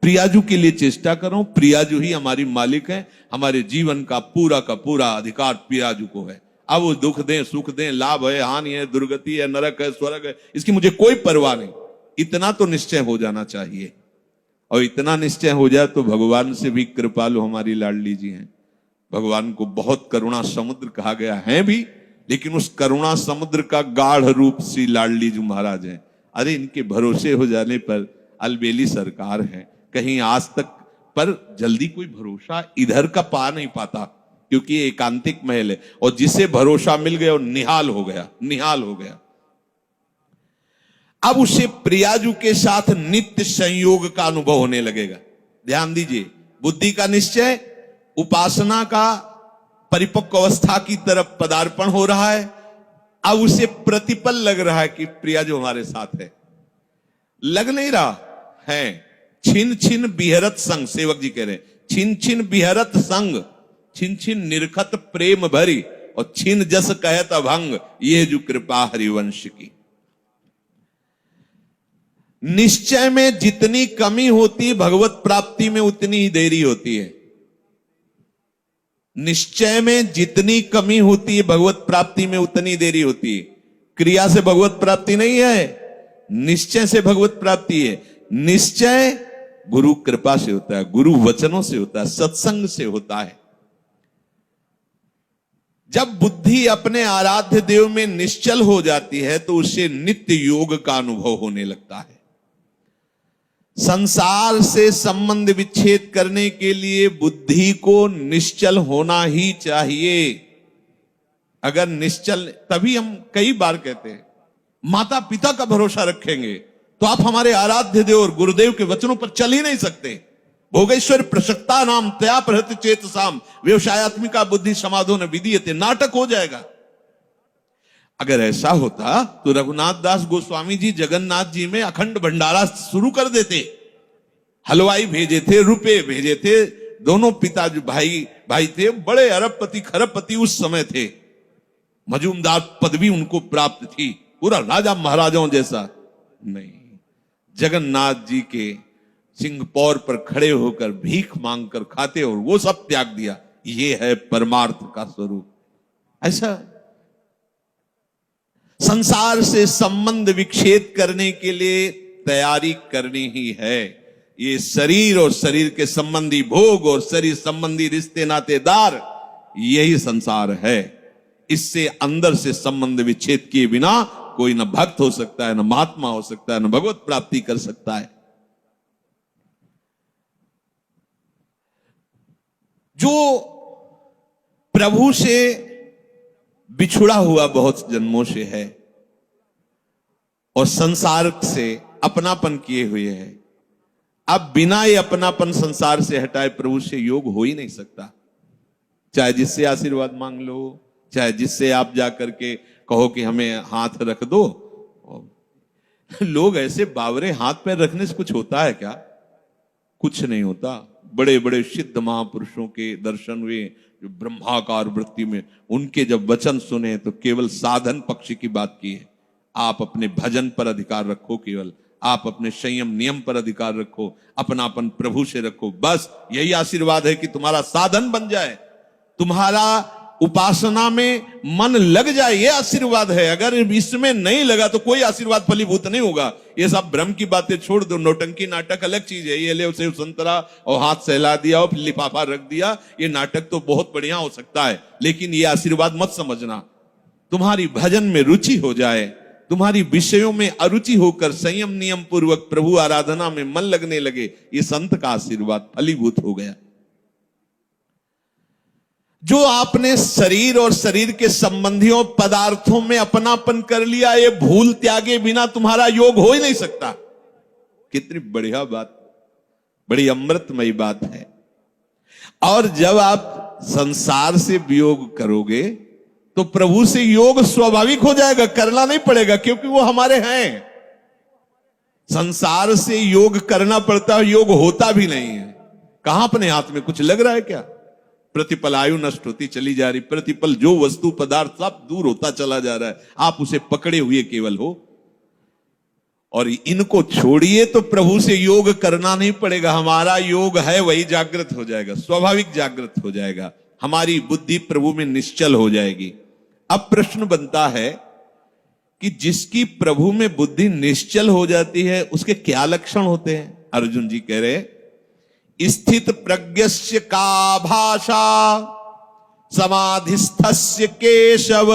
प्रियाजू के लिए चेष्टा करो। प्रियाजू ही हमारी मालिक है, हमारे जीवन का पूरा अधिकार प्रियाजू को है। अब वो दुख दें सुख दें, लाभ है हानि है, दुर्गति है नरक है स्वर्ग है, इसकी मुझे कोई परवाह नहीं। इतना तो निश्चय हो जाना चाहिए। और इतना निश्चय हो जाए तो भगवान से भी कृपालु हमारी लाडली जी हैं। भगवान को बहुत करुणा समुद्र कहा गया है भी, लेकिन उस करुणा समुद्र का गाढ़ रूप श्री लाडली जी महाराज हैं। अरे इनके भरोसे हो जाने पर अलबेली सरकार है, कहीं आज तक पर जल्दी कोई भरोसा इधर का पा नहीं पाता, क्योंकि ये एकांतिक महल है। और जिसे भरोसा मिल गया वो निहाल हो गया, निहाल हो गया। अब उसे प्रियाजू के साथ नित्य संयोग का अनुभव होने लगेगा। ध्यान दीजिए, बुद्धि का निश्चय, उपासना का परिपक्व अवस्था की तरफ पदार्पण हो रहा है। अब उसे प्रतिपल लग रहा है कि प्रियाजू हमारे साथ है। लग नहीं रहा है, छिन छिन बिहरत संग, सेवक जी कह रहे हैं, छिन छिन बिहरत संग, छिन छिन निरखत प्रेम भरी, और छिन जस कहत अभंग, ये जो कृपा हरिवंश की। निश्चय में जितनी कमी होती भगवत प्राप्ति में उतनी ही देरी होती है। निश्चय में जितनी कमी होती है भगवत प्राप्ति में उतनी देरी होती है। क्रिया से भगवत प्राप्ति नहीं है, निश्चय से भगवत प्राप्ति है। निश्चय गुरु कृपा से होता है, गुरु वचनों से होता है, सत्संग से होता है। जब बुद्धि अपने आराध्य देव में निश्चल हो जाती है तो उसे नित्य योग का अनुभव होने लगता है। संसार से संबंध विच्छेद करने के लिए बुद्धि को निश्चल होना ही चाहिए। अगर निश्चल, तभी हम कई बार कहते हैं माता पिता का भरोसा रखेंगे तो आप हमारे आराध्य देव और गुरुदेव के वचनों पर चल ही नहीं सकते। भोगेश्वर प्रसक्ता नाम तया प्रहत चेतसाम व्यवसायत्मिका बुद्धि समाधो न विधीयते, नाटक हो जाएगा। अगर ऐसा होता तो रघुनाथ दास गोस्वामी जी जगन्नाथ जी में अखंड भंडारा शुरू कर देते। हलवाई भेजे थे, रुपए भेजे थे, दोनों पिता जो भाई थे बड़े अरबपति खरबपति उस समय थे। मजूमदार पदवी उनको प्राप्त थी, पूरा राजा महाराजाओं जैसा नहीं। जगन्नाथ जी के सिंहपौर पर खड़े होकर भीख मांगकर खाते और वो सब त्याग दिया। ये है परमार्थ का स्वरूप। ऐसा संसार से संबंध विच्छेद करने के लिए तैयारी करनी ही है। ये शरीर और शरीर के संबंधी भोग और शरीर संबंधी रिश्ते नातेदार, यही संसार है। इससे अंदर से संबंध विच्छेद किए बिना कोई न भक्त हो सकता है, न महात्मा हो सकता है, न भगवत प्राप्ति कर सकता है। जो प्रभु से बिछुड़ा हुआ बहुत जन्मों से है और संसार से अपनापन किए हुए है, अब बिना ये अपनापन संसार से हटाए प्रभु से योग हो ही नहीं सकता। चाहे जिससे आशीर्वाद मांग लो, चाहे जिससे आप जाकर के कहो कि हमें हाथ रख दो। लोग ऐसे बावरे हाथ पैर रखने से कुछ होता है क्या? कुछ नहीं होता। बड़े बड़े सिद्ध महापुरुषों के दर्शन हुए जो ब्रह्माकार वृत्ति में, उनके जब वचन सुने तो केवल साधन पक्ष की बात की है। आप अपने भजन पर अधिकार रखो, केवल आप अपने संयम नियम पर अधिकार रखो, अपनापन प्रभु से रखो। बस यही आशीर्वाद है कि तुम्हारा साधन बन जाए, तुम्हारा उपासना में मन लग जाए, ये आशीर्वाद है। अगर इसमें नहीं लगा तो कोई आशीर्वाद फलीभूत नहीं होगा। ये सब भ्रम की बातें छोड़ दो। नौटंकी नाटक अलग चीज है। ये ले उसे संतरा और हाथ सहला दिया और फिर लिफाफा रख दिया, ये नाटक तो बहुत बढ़िया हो सकता है, लेकिन ये आशीर्वाद मत समझना। तुम्हारी भजन में रुचि हो जाए, तुम्हारी विषयों में अरुचि होकर संयम नियम पूर्वक प्रभु आराधना में मन लगने लगे, ये संत का आशीर्वाद फलीभूत हो गया। जो आपने शरीर और शरीर के संबंधियों पदार्थों में अपनापन कर लिया, ये भूल त्यागे बिना तुम्हारा योग हो ही नहीं सकता। कितनी बढ़िया बात, बड़ी अमृतमयी बात है। और जब आप संसार से वियोग करोगे तो प्रभु से योग स्वाभाविक हो जाएगा, करना नहीं पड़ेगा, क्योंकि वो हमारे हैं। संसार से योग करना पड़ता है, योग होता भी नहीं है। कहां अपने हाथ में कुछ लग रहा है क्या? प्रतिपल आयु नष्ट होती चली जा रही, प्रतिपल जो वस्तु पदार्थ सब दूर होता चला जा रहा है, आप उसे पकड़े हुए केवल हो। और इनको छोड़िए तो प्रभु से योग करना नहीं पड़ेगा। हमारा योग है वही जागृत हो जाएगा, स्वाभाविक जागृत हो जाएगा। हमारी बुद्धि प्रभु में निश्चल हो जाएगी। अब प्रश्न बनता है कि जिसकी प्रभु में बुद्धि निश्चल हो जाती है उसके क्या लक्षण होते हैं? अर्जुन जी कह रहे, स्थित प्रज्ञस्य का भाषा समाधिस्थस्य केशव,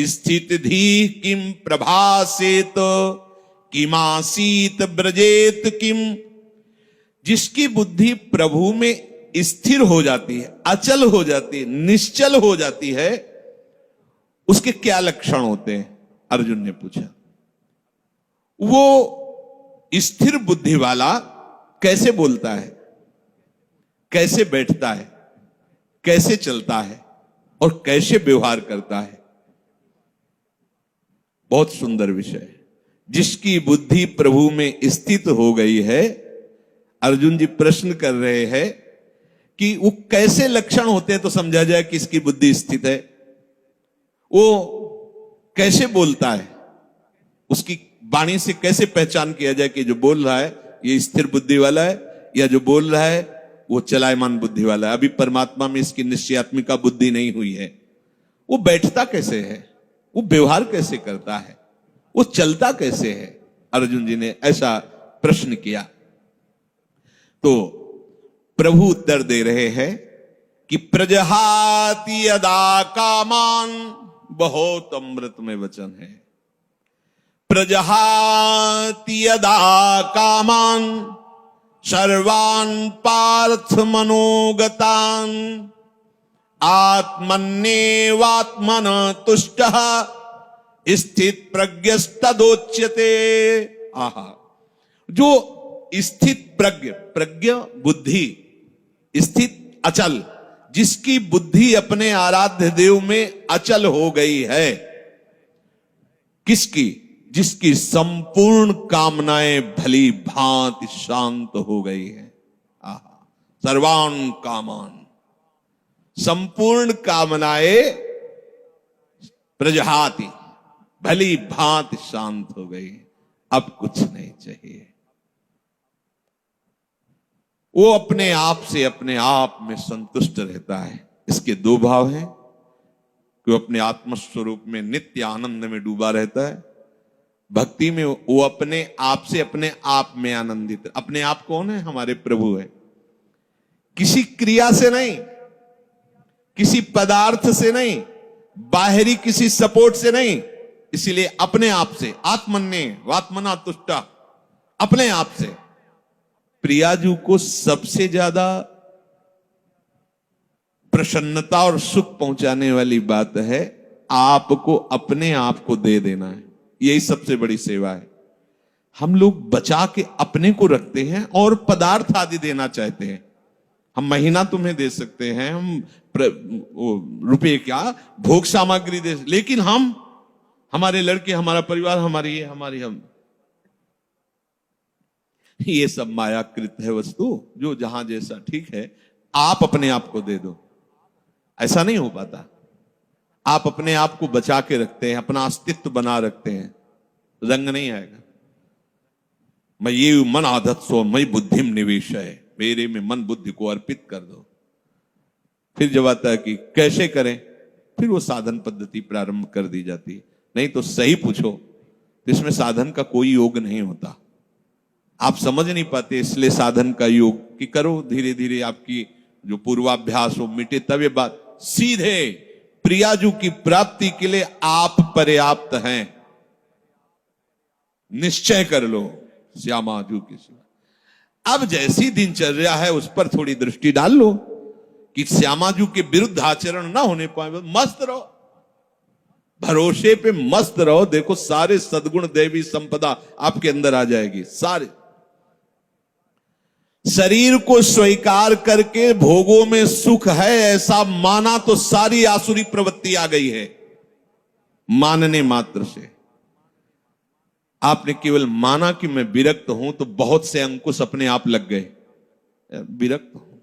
स्थित धी किम प्रभासेत किमासीत ब्रजेत किम। जिसकी बुद्धि प्रभु में स्थिर हो जाती है, अचल हो जाती है, निश्चल हो जाती है, उसके क्या लक्षण होते हैं? अर्जुन ने पूछा। वो स्थिर बुद्धि वाला कैसे बोलता है, कैसे बैठता है, कैसे चलता है और कैसे व्यवहार करता है? बहुत सुंदर विषय है। जिसकी बुद्धि प्रभु में स्थित हो गई है, अर्जुन जी प्रश्न कर रहे हैं कि वो कैसे लक्षण होते हैं तो समझा जाए कि इसकी बुद्धि स्थित है। वो कैसे बोलता है, उसकी वाणी से कैसे पहचान किया जाए कि जो बोल रहा है ये स्थिर बुद्धि वाला है, या जो बोल रहा है वो चलायमान बुद्धि वाला है। अभी परमात्मा में इसकी निश्चयात्मिका बुद्धि नहीं हुई है। वो बैठता कैसे है, वो व्यवहार कैसे करता है, वो चलता कैसे है? अर्जुन जी ने ऐसा प्रश्न किया तो प्रभु उत्तर दे रहे हैं कि प्रजहाति यदा कामान, बहुत अमृतमय वचन है। प्रजहाति यदा कामान सर्वान् पार्थ मनोगतान् आत्मन्येवात्मन तुष्टः स्थित प्रज्ञस्तदोच्यते। आहा, जो स्थित प्रज्ञ, प्रज्ञ बुद्धि, स्थित अचल, जिसकी बुद्धि अपने आराध्य देव में अचल हो गई है। किसकी? जिसकी संपूर्ण कामनाएं भली भांति शांत हो गई है। आहा, सर्वान कामान, संपूर्ण कामनाएं प्रजहाति, भली भांति शांत हो गई, अब कुछ नहीं चाहिए। वो अपने आप से अपने आप में संतुष्ट रहता है। इसके दो भाव हैं कि वो अपने आत्मस्वरूप में नित्य आनंद में डूबा रहता है। भक्ति में वो अपने आप से अपने आप में आनंदित। अपने आप कौन है? हमारे प्रभु है। किसी क्रिया से नहीं, किसी पदार्थ से नहीं, बाहरी किसी सपोर्ट से नहीं, इसीलिए अपने आप से, आत्मन्य वात्मना तुष्टा, अपने आप से। प्रियाजू को सबसे ज्यादा प्रसन्नता और सुख पहुंचाने वाली बात है आपको अपने आप को दे देना है। यही सबसे बड़ी सेवा है। हम लोग बचा के अपने को रखते हैं और पदार्थ आदि देना चाहते हैं। हम महीना तुम्हें दे सकते हैं, हम रुपए क्या भोग सामग्री दे, लेकिन हम, हमारे लड़के, हमारा परिवार, हमारी ये, हमारी हम, ये सब मायाकृत है वस्तु, जो जहां जैसा ठीक है। आप अपने आप को दे दो, ऐसा नहीं हो पाता। आप अपने आप को बचा के रखते हैं, अपना अस्तित्व बना रखते हैं, रंग नहीं आएगा। मैं ये मन आदत सो मई बुद्धिम निवेश है, मेरे में मन बुद्धि को अर्पित कर दो। फिर जब आता है कि कैसे करें, फिर वो साधन पद्धति प्रारंभ कर दी जाती है। नहीं तो सही पूछो तो इसमें साधन का कोई योग नहीं होता। आप समझ नहीं पाते, इसलिए साधन का योग कि करो, धीरे धीरे आपकी जो पूर्वाभ्यास हो मिटे, तब ये बात सीधे प्रियाजू की प्राप्ति के लिए आप पर्याप्त हैं। निश्चय कर लो श्यामाजू की सेवा। अब जैसी दिनचर्या है उस पर थोड़ी दृष्टि डाल लो कि श्यामाजू के विरुद्ध आचरण ना होने पाए। मस्त रहो, भरोसे पे मस्त रहो। देखो सारे सद्गुण दैवी संपदा आपके अंदर आ जाएगी। सारे शरीर को स्वीकार करके भोगों में सुख है ऐसा माना तो सारी आसुरी प्रवृत्ति आ गई है। मानने मात्र से आपने केवल माना कि मैं विरक्त हूं तो बहुत से अंकुश अपने आप लग गए। विरक्त हूं,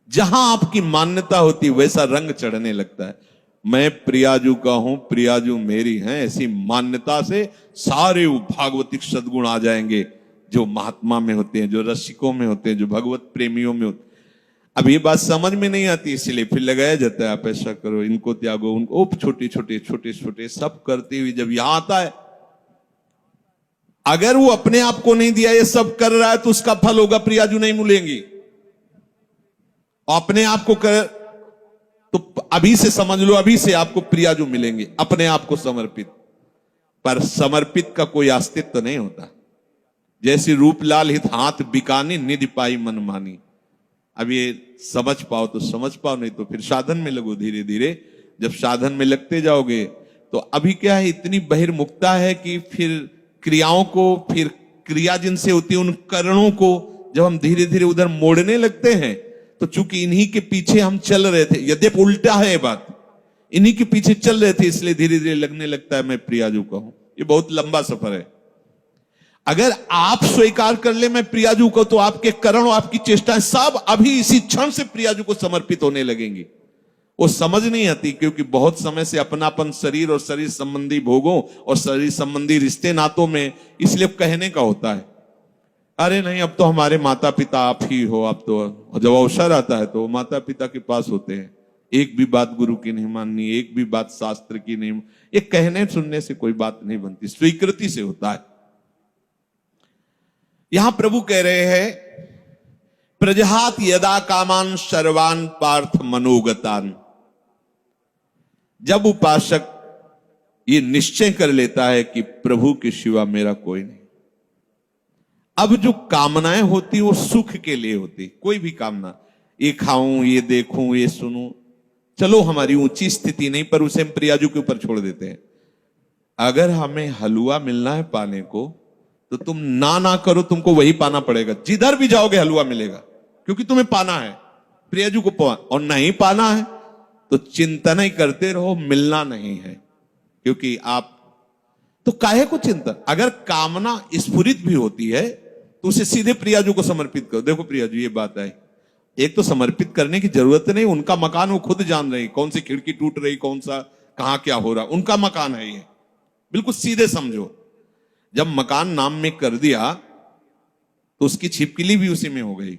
जहां आपकी मान्यता होती वैसा रंग चढ़ने लगता है। मैं प्रियाजू का हूं, प्रियाजू मेरी हैं, ऐसी मान्यता से सारे भागवतिक सद्गुण आ जाएंगे जो महात्मा में होते हैं, जो रसिकों में होते हैं, जो भगवत प्रेमियों में होते। अब ये बात समझ में नहीं आती, इसलिए फिर लगाया जाता है आप ऐसा करो, इनको त्यागो, उनको छोटे छोटे छोटे छोटे सब करते हुए जब यहां आता है, अगर वो अपने आप को नहीं दिया, ये सब कर रहा है तो उसका फल होगा प्रियाजू नहीं मिलेंगी। अपने आप को कर तो अभी से समझ लो, अभी से आपको प्रियाजू मिलेंगे, अपने आप को समर्पित। पर समर्पित का कोई अस्तित्व नहीं होता। जैसी रूपलाल हित हाथ बिकानी, निधि पाई मन मानी। अब ये समझ पाओ तो समझ पाओ, नहीं तो फिर साधन में लगो धीरे धीरे। जब साधन में लगते जाओगे तो अभी क्या है, इतनी बहिर्मुखता है कि फिर क्रियाओं को, फिर क्रिया जिनसे होती है उन करणों को जब हम धीरे धीरे उधर मोड़ने लगते हैं, तो चूंकि इन्हीं के पीछे हम चल रहे थे, यद्यपि उल्टा है बात, इन्हीं के पीछे चल रहे थे, इसलिए धीरे धीरे लगने लगता है मैं प्रियाजू का हूं। ये बहुत लंबा सफर है। अगर आप स्वीकार कर ले मैं प्रियाजू को, तो आपके करण और आपकी चेष्टाएं सब अभी इसी क्षण से प्रियाजू को समर्पित होने लगेंगी। वो समझ नहीं आती, क्योंकि बहुत समय से अपनापन शरीर और शरीर संबंधी भोगों और शरीर संबंधी रिश्ते नातों में, इसलिए कहने का होता है अरे नहीं अब तो हमारे माता पिता आप ही हो। अब तो जब अवसर आता है तो माता पिता के पास होते हैं, एक भी बात गुरु की नहीं माननी, एक भी बात शास्त्र की नहीं। ये कहने सुनने से कोई बात नहीं बनती, स्वीकृति से होता है। यहां प्रभु कह रहे हैं प्रजहात यदा कामान सर्वान पार्थ मनोगतान। जब उपासक ये निश्चय कर लेता है कि प्रभु के सिवा मेरा कोई नहीं, अब जो कामनाएं होती वो सुख के लिए होती। कोई भी कामना, ये खाऊं, ये देखूं, ये सुनूं, चलो हमारी ऊंची स्थिति नहीं, पर उसे हम प्रियाजू के ऊपर छोड़ देते हैं। अगर हमें हलवा मिलना है पाने को, तो तुम ना करो, तुमको वही पाना पड़ेगा। जिधर भी जाओगे हलवा मिलेगा, क्योंकि तुम्हें पाना है प्रियाजू को। और नहीं पाना है तो चिंतन ही करते रहो, मिलना नहीं है। क्योंकि आप तो काहे को चिंतन, अगर कामना स्फुरित भी होती है तो उसे सीधे प्रियाजू को समर्पित करो। देखो प्रियाजू ये बात है, एक तो समर्पित करने की जरूरत नहीं, उनका मकान वो खुद जान रही, कौन सी खिड़की टूट रही, कौन सा कहां क्या हो रहा, उनका मकान है ये। बिल्कुल सीधे समझो, जब मकान नाम में कर दिया तो उसकी छिपकली भी उसी में हो गई,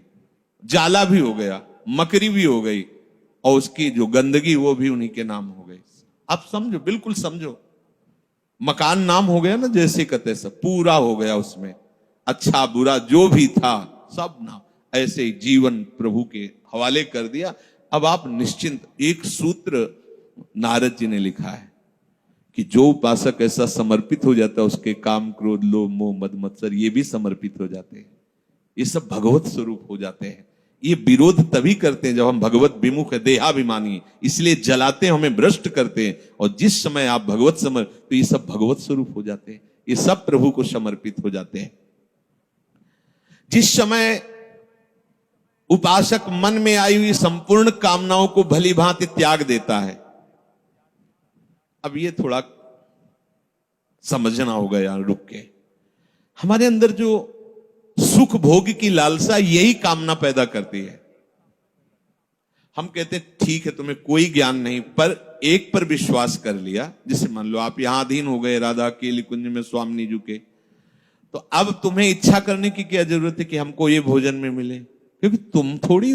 जाला भी हो गया, मकरी भी हो गई, और उसकी जो गंदगी वो भी उन्हीं के नाम हो गई। आप समझो, बिल्कुल समझो, मकान नाम हो गया ना, जैसे कहते सब पूरा हो गया उसमें, अच्छा बुरा जो भी था सब नाम। ऐसे ही जीवन प्रभु के हवाले कर दिया। अब आप निश्चिंत। एक सूत्र नारद जी ने लिखा है कि जो उपासक ऐसा समर्पित हो जाता है, उसके काम क्रोध लोभ मोह मद मत्सर ये भी समर्पित हो जाते हैं, ये सब भगवत स्वरूप हो जाते हैं। ये विरोध तभी करते हैं जब हम भगवत विमुख है, देहाभिमानी, इसलिए जलाते हैं, हमें भ्रष्ट करते हैं। और जिस समय आप भगवत तो ये सब भगवत स्वरूप हो जाते हैं, ये सब प्रभु को समर्पित हो जाते हैं। जिस समय उपासक मन में आई हुई संपूर्ण कामनाओं को भली भांति त्याग देता है, अब ये थोड़ा समझना होगा यार, रुक के। हमारे अंदर जो सुख भोग की लालसा, यही कामना पैदा करती है। हम कहते हैं ठीक है तुम्हें कोई ज्ञान नहीं, पर एक पर विश्वास कर लिया, जिसे मान लो आप यहां अधीन हो गए राधा केली कुंज में स्वामी जी के, तो अब तुम्हें इच्छा करने की क्या जरूरत है कि हमको ये भोजन में मिले, क्योंकि तुम थोड़ी,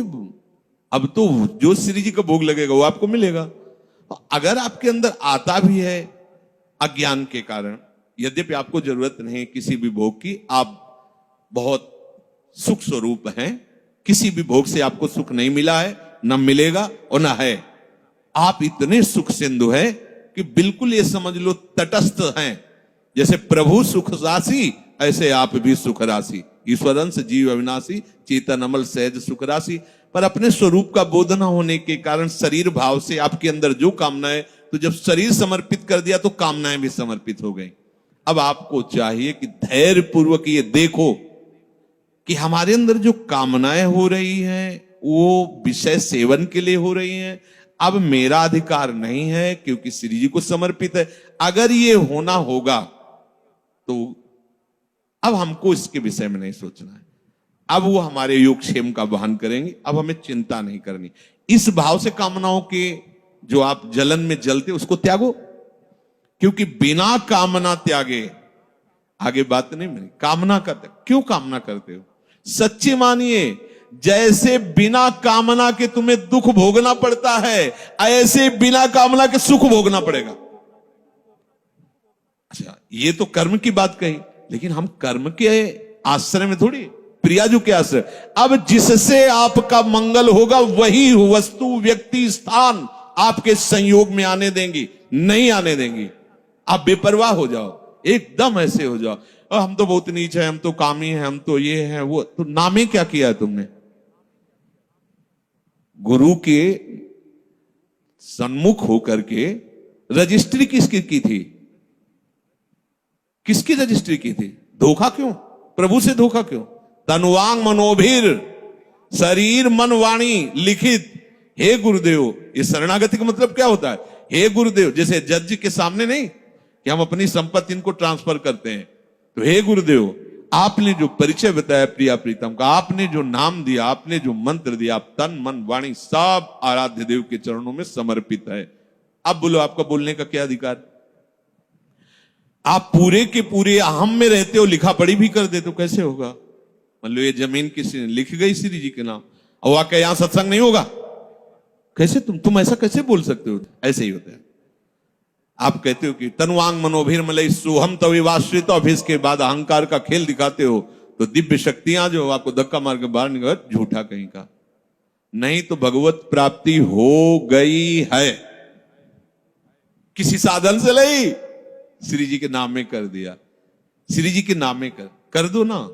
अब तो जो श्री जी का भोग लगेगा वो आपको मिलेगा। अगर आपके अंदर आता भी है अज्ञान के कारण, यद्यपि आपको जरूरत नहीं किसी भी भोग की, आप बहुत सुख स्वरूप हैं, किसी भी भोग से आपको सुख नहीं मिला है, न मिलेगा और न है। आप इतने सुख सिंधु हैं कि बिल्कुल ये समझ लो तटस्थ हैं। जैसे प्रभु सुख राशि, ऐसे आप भी सुख राशि। ईश्वरंश जीव अविनाशी, चेतन अमल सहज सुख राशि। पर अपने स्वरूप का बोध न होने के कारण शरीर भाव से आपके अंदर जो कामनाएं, तो जब शरीर समर्पित कर दिया तो कामनाएं भी समर्पित हो गई। अब आपको चाहिए कि धैर्य पूर्वक ये देखो कि हमारे अंदर जो कामनाएं हो रही हैं वो विषय सेवन के लिए हो रही हैं। अब मेरा अधिकार नहीं है क्योंकि श्री जी को समर्पित है। अगर ये होना होगा तो अब हमको इसके विषय में नहीं सोचना है, अब वो हमारे योगक्षेम का वहन करेंगे, अब हमें चिंता नहीं करनी। इस भाव से कामनाओं के जो आप जलन में जलते उसको त्यागो, क्योंकि बिना कामना त्यागे आगे बात नहीं मिली। कामना करते क्यों, कामना करते हो सच्ची मानिए, जैसे बिना कामना के तुम्हें दुख भोगना पड़ता है, ऐसे बिना कामना के सुख भोगना पड़ेगा। अच्छा, ये तो कर्म की बात कही, लेकिन हम कर्म के आश्रय में थोड़ी, प्रियाजू के आश्रय। अब जिससे आपका मंगल होगा वही वस्तु व्यक्ति स्थान आपके संयोग में आने देंगी, नहीं आने देंगी। आप बेपरवाह हो जाओ, एकदम ऐसे हो जाओ, हम तो बहुत नीच है, हम तो कामी है, हम तो ये है वो, तो नामे क्या किया है तुमने? गुरु के सन्मुख होकर के रजिस्ट्री किसकी की थी? किसकी रजिस्ट्री की थी? धोखा क्यों? प्रभु से धोखा क्यों? तनुवांग मनोभीर, शरीर मन वाणी लिखित, हे गुरुदेव। ये शरणागति का मतलब क्या होता है? हे गुरुदेव, जैसे जज के सामने नहीं कि हम अपनी संपत्ति इनको ट्रांसफर करते हैं, तो हे गुरुदेव आपने जो परिचय बताया प्रिया प्रीतम का, आपने जो नाम दिया, आपने जो मंत्र दिया, आप तन मन वाणी सब आराध्य देव के चरणों में समर्पित है। अब बोलो आपका बोलने का क्या अधिकार? आप पूरे के पूरे अहम में रहते हो, लिखा पढ़ी भी कर दे तो कैसे होगा? मान लो ये जमीन किसी ने लिख गई श्री जी के नाम, और आके यहां सत्संग नहीं होगा, कैसे तुम ऐसा कैसे बोल सकते हो? ऐसे ही होता है। आप कहते हो कि तनुवांग मनोभीर मलई सोहम तविवाश्रित, और फिर इसके बाद अहंकार का खेल दिखाते हो, तो दिव्य शक्तियां जो आपको धक्का मार के बाहर निकल, झूठा कहीं का नहीं। तो भगवत प्राप्ति हो गई है, किसी साधन से नहीं, श्री जी के नाम में कर दिया। श्री जी के नाम में कर दो ना,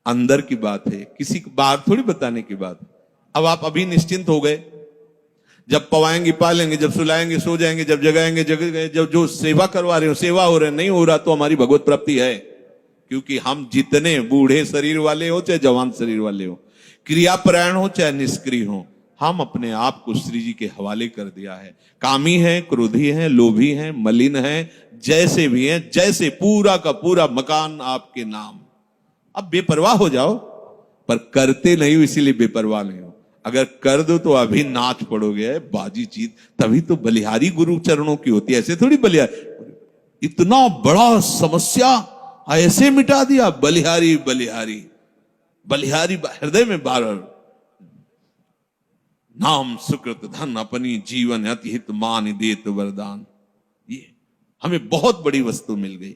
अंदर की बात है, किसी को बाहर थोड़ी बताने की बात। अब आप अभी निश्चिंत हो गए, जब पवाएंगे पालेंगे, जब सुलाएंगे सो जाएंगे, जब जगाएंगे जग गए, जब जो सेवा करवा रहे हो सेवा हो रहे, नहीं हो रहा तो हमारी भगवत प्राप्ति है। क्योंकि हम जितने बूढ़े शरीर वाले हो चाहे जवान शरीर वाले हो, क्रियापरायण हो चाहे निष्क्रिय हो, हम अपने आप को श्री जी के हवाले कर दिया है। कामी है, क्रोधी है, लोभी है, मलिन है, जैसे भी है, जैसे पूरा का पूरा मकान आपके नाम। अब बेपरवाह हो जाओ, पर करते नहीं हो इसीलिए बेपरवाह नहीं हो। अगर कर दो तो अभी नाच पड़ोगे, बाजी चीत। तभी तो बलिहारी गुरु चरणों की होती है, ऐसे थोड़ी बलिहारी। इतना बड़ा समस्या ऐसे मिटा दिया, बलिहारी बलिहारी बलिहारी हृदय में बार नाम सुकृत धन अपनी जीवन अति हित मान देत वरदान। ये हमें बहुत बड़ी वस्तु मिल गई।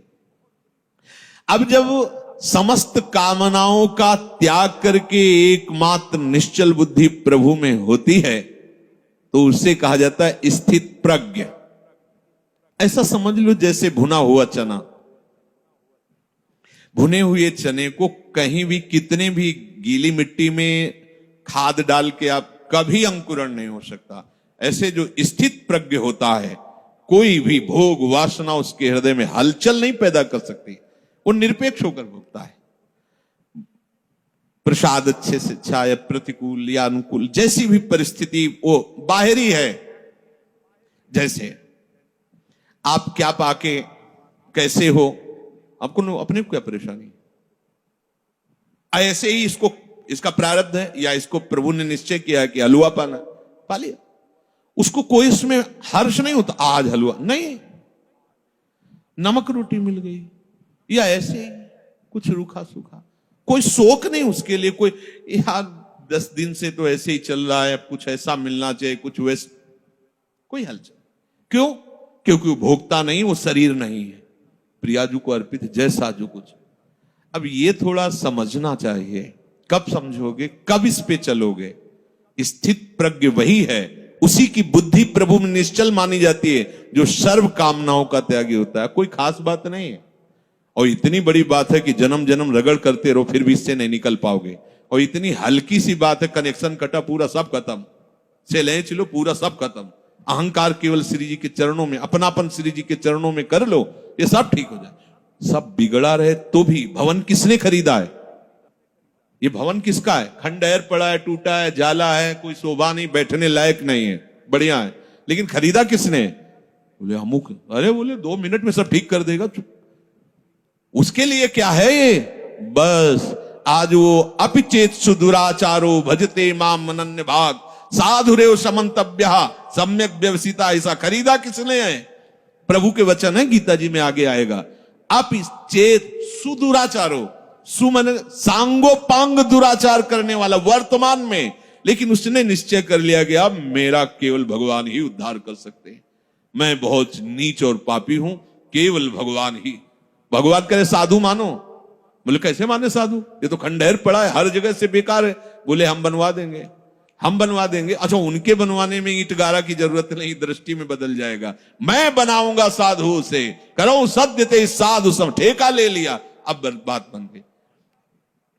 अब जब समस्त कामनाओं का त्याग करके एकमात्र निश्चल बुद्धि प्रभु में होती है तो उसे कहा जाता है स्थित प्रज्ञ। ऐसा समझ लो जैसे भुना हुआ चना, भुने हुए चने को कहीं भी कितने भी गीली मिट्टी में खाद डाल के आप कभी अंकुरण नहीं हो सकता। ऐसे जो स्थित प्रज्ञ होता है, कोई भी भोग वासना उसके हृदय में हलचल नहीं पैदा कर सकती, वो निरपेक्ष होकर भोगता है। प्रसाद अच्छे से अच्छा या प्रतिकूल या अनुकूल, जैसी भी परिस्थिति वो बाहरी है। जैसे आप क्या पाके कैसे हो, आपको अपने को क्या परेशानी, ऐसे ही इसको इसका प्रारब्ध है या इसको प्रभु ने निश्चय किया कि हलवा पाना, पा लिया। उसको कोई इसमें हर्ष नहीं होता आज हलवा नहीं, नमक रोटी मिल गई या ऐसे कुछ रूखा सूखा, कोई शोक नहीं उसके लिए। कोई यार 10 दिन से तो ऐसे ही चल रहा है, कुछ ऐसा मिलना चाहिए, कुछ वैसे, कोई हलचल क्यों? क्योंकि वो भोगता नहीं, वो शरीर नहीं है, प्रियाजू को अर्पित जैसा जो कुछ। अब ये थोड़ा समझना चाहिए, कब समझोगे, कब इस पे चलोगे। स्थित प्रज्ञ वही है, उसी की बुद्धि प्रभु में निश्चल मानी जाती है, जो सर्व कामनाओं का त्यागी होता है। कोई खास बात नहीं है, और इतनी बड़ी बात है कि जन्म जन्म रगड़ करते रहो फिर भी इससे नहीं निकल पाओगे। और इतनी हल्की सी बात है, कनेक्शन कटा पूरा सब खत्म, से ले चलो पूरा सब खत्म। अहंकार केवल श्री जी के चरणों में, अपनापन श्री जी के चरणों में कर लो, ये सब ठीक हो जाए। सब बिगड़ा रहे तो भी भवन किसने खरीदा है? ये भवन किसका है? खंडहर पड़ा है, टूटा है, जाला है, कोई शोभा नहीं, बैठने लायक नहीं है, बढ़िया है, लेकिन खरीदा किसने? बोले अमुक। अरे बोले 2 मिनट में सब ठीक कर देगा। उसके लिए क्या है ये? बस आज वो अपिचेत सुदुराचारो भजते माम अनन्य भाग साधुरेव समंतव्य सम्यक व्यवसिता। ऐसा खरीदा किसने है? प्रभु के वचन है, गीता जी में आगे आएगा। अपिचेत सुदुराचारो, सुमन सांगोपांग दुराचार करने वाला वर्तमान में, लेकिन उसने निश्चय कर लिया कि अब मेरा केवल भगवान ही उद्धार कर सकते हैं, मैं बहुत नीच और पापी हूं, केवल भगवान ही। भगवान करे साधु मानो, बोले कैसे माने साधु, ये तो खंडहर पड़ा है, हर जगह से बेकार है। बोले हम बनवा देंगे, हम बनवा देंगे। अच्छा, उनके बनवाने में ईंट गारा की जरूरत नहीं, दृष्टि में बदल जाएगा। मैं बनाऊंगा साधु से, करो सत्य ते साधु, सब ठेका ले लिया, अब बात बन गई।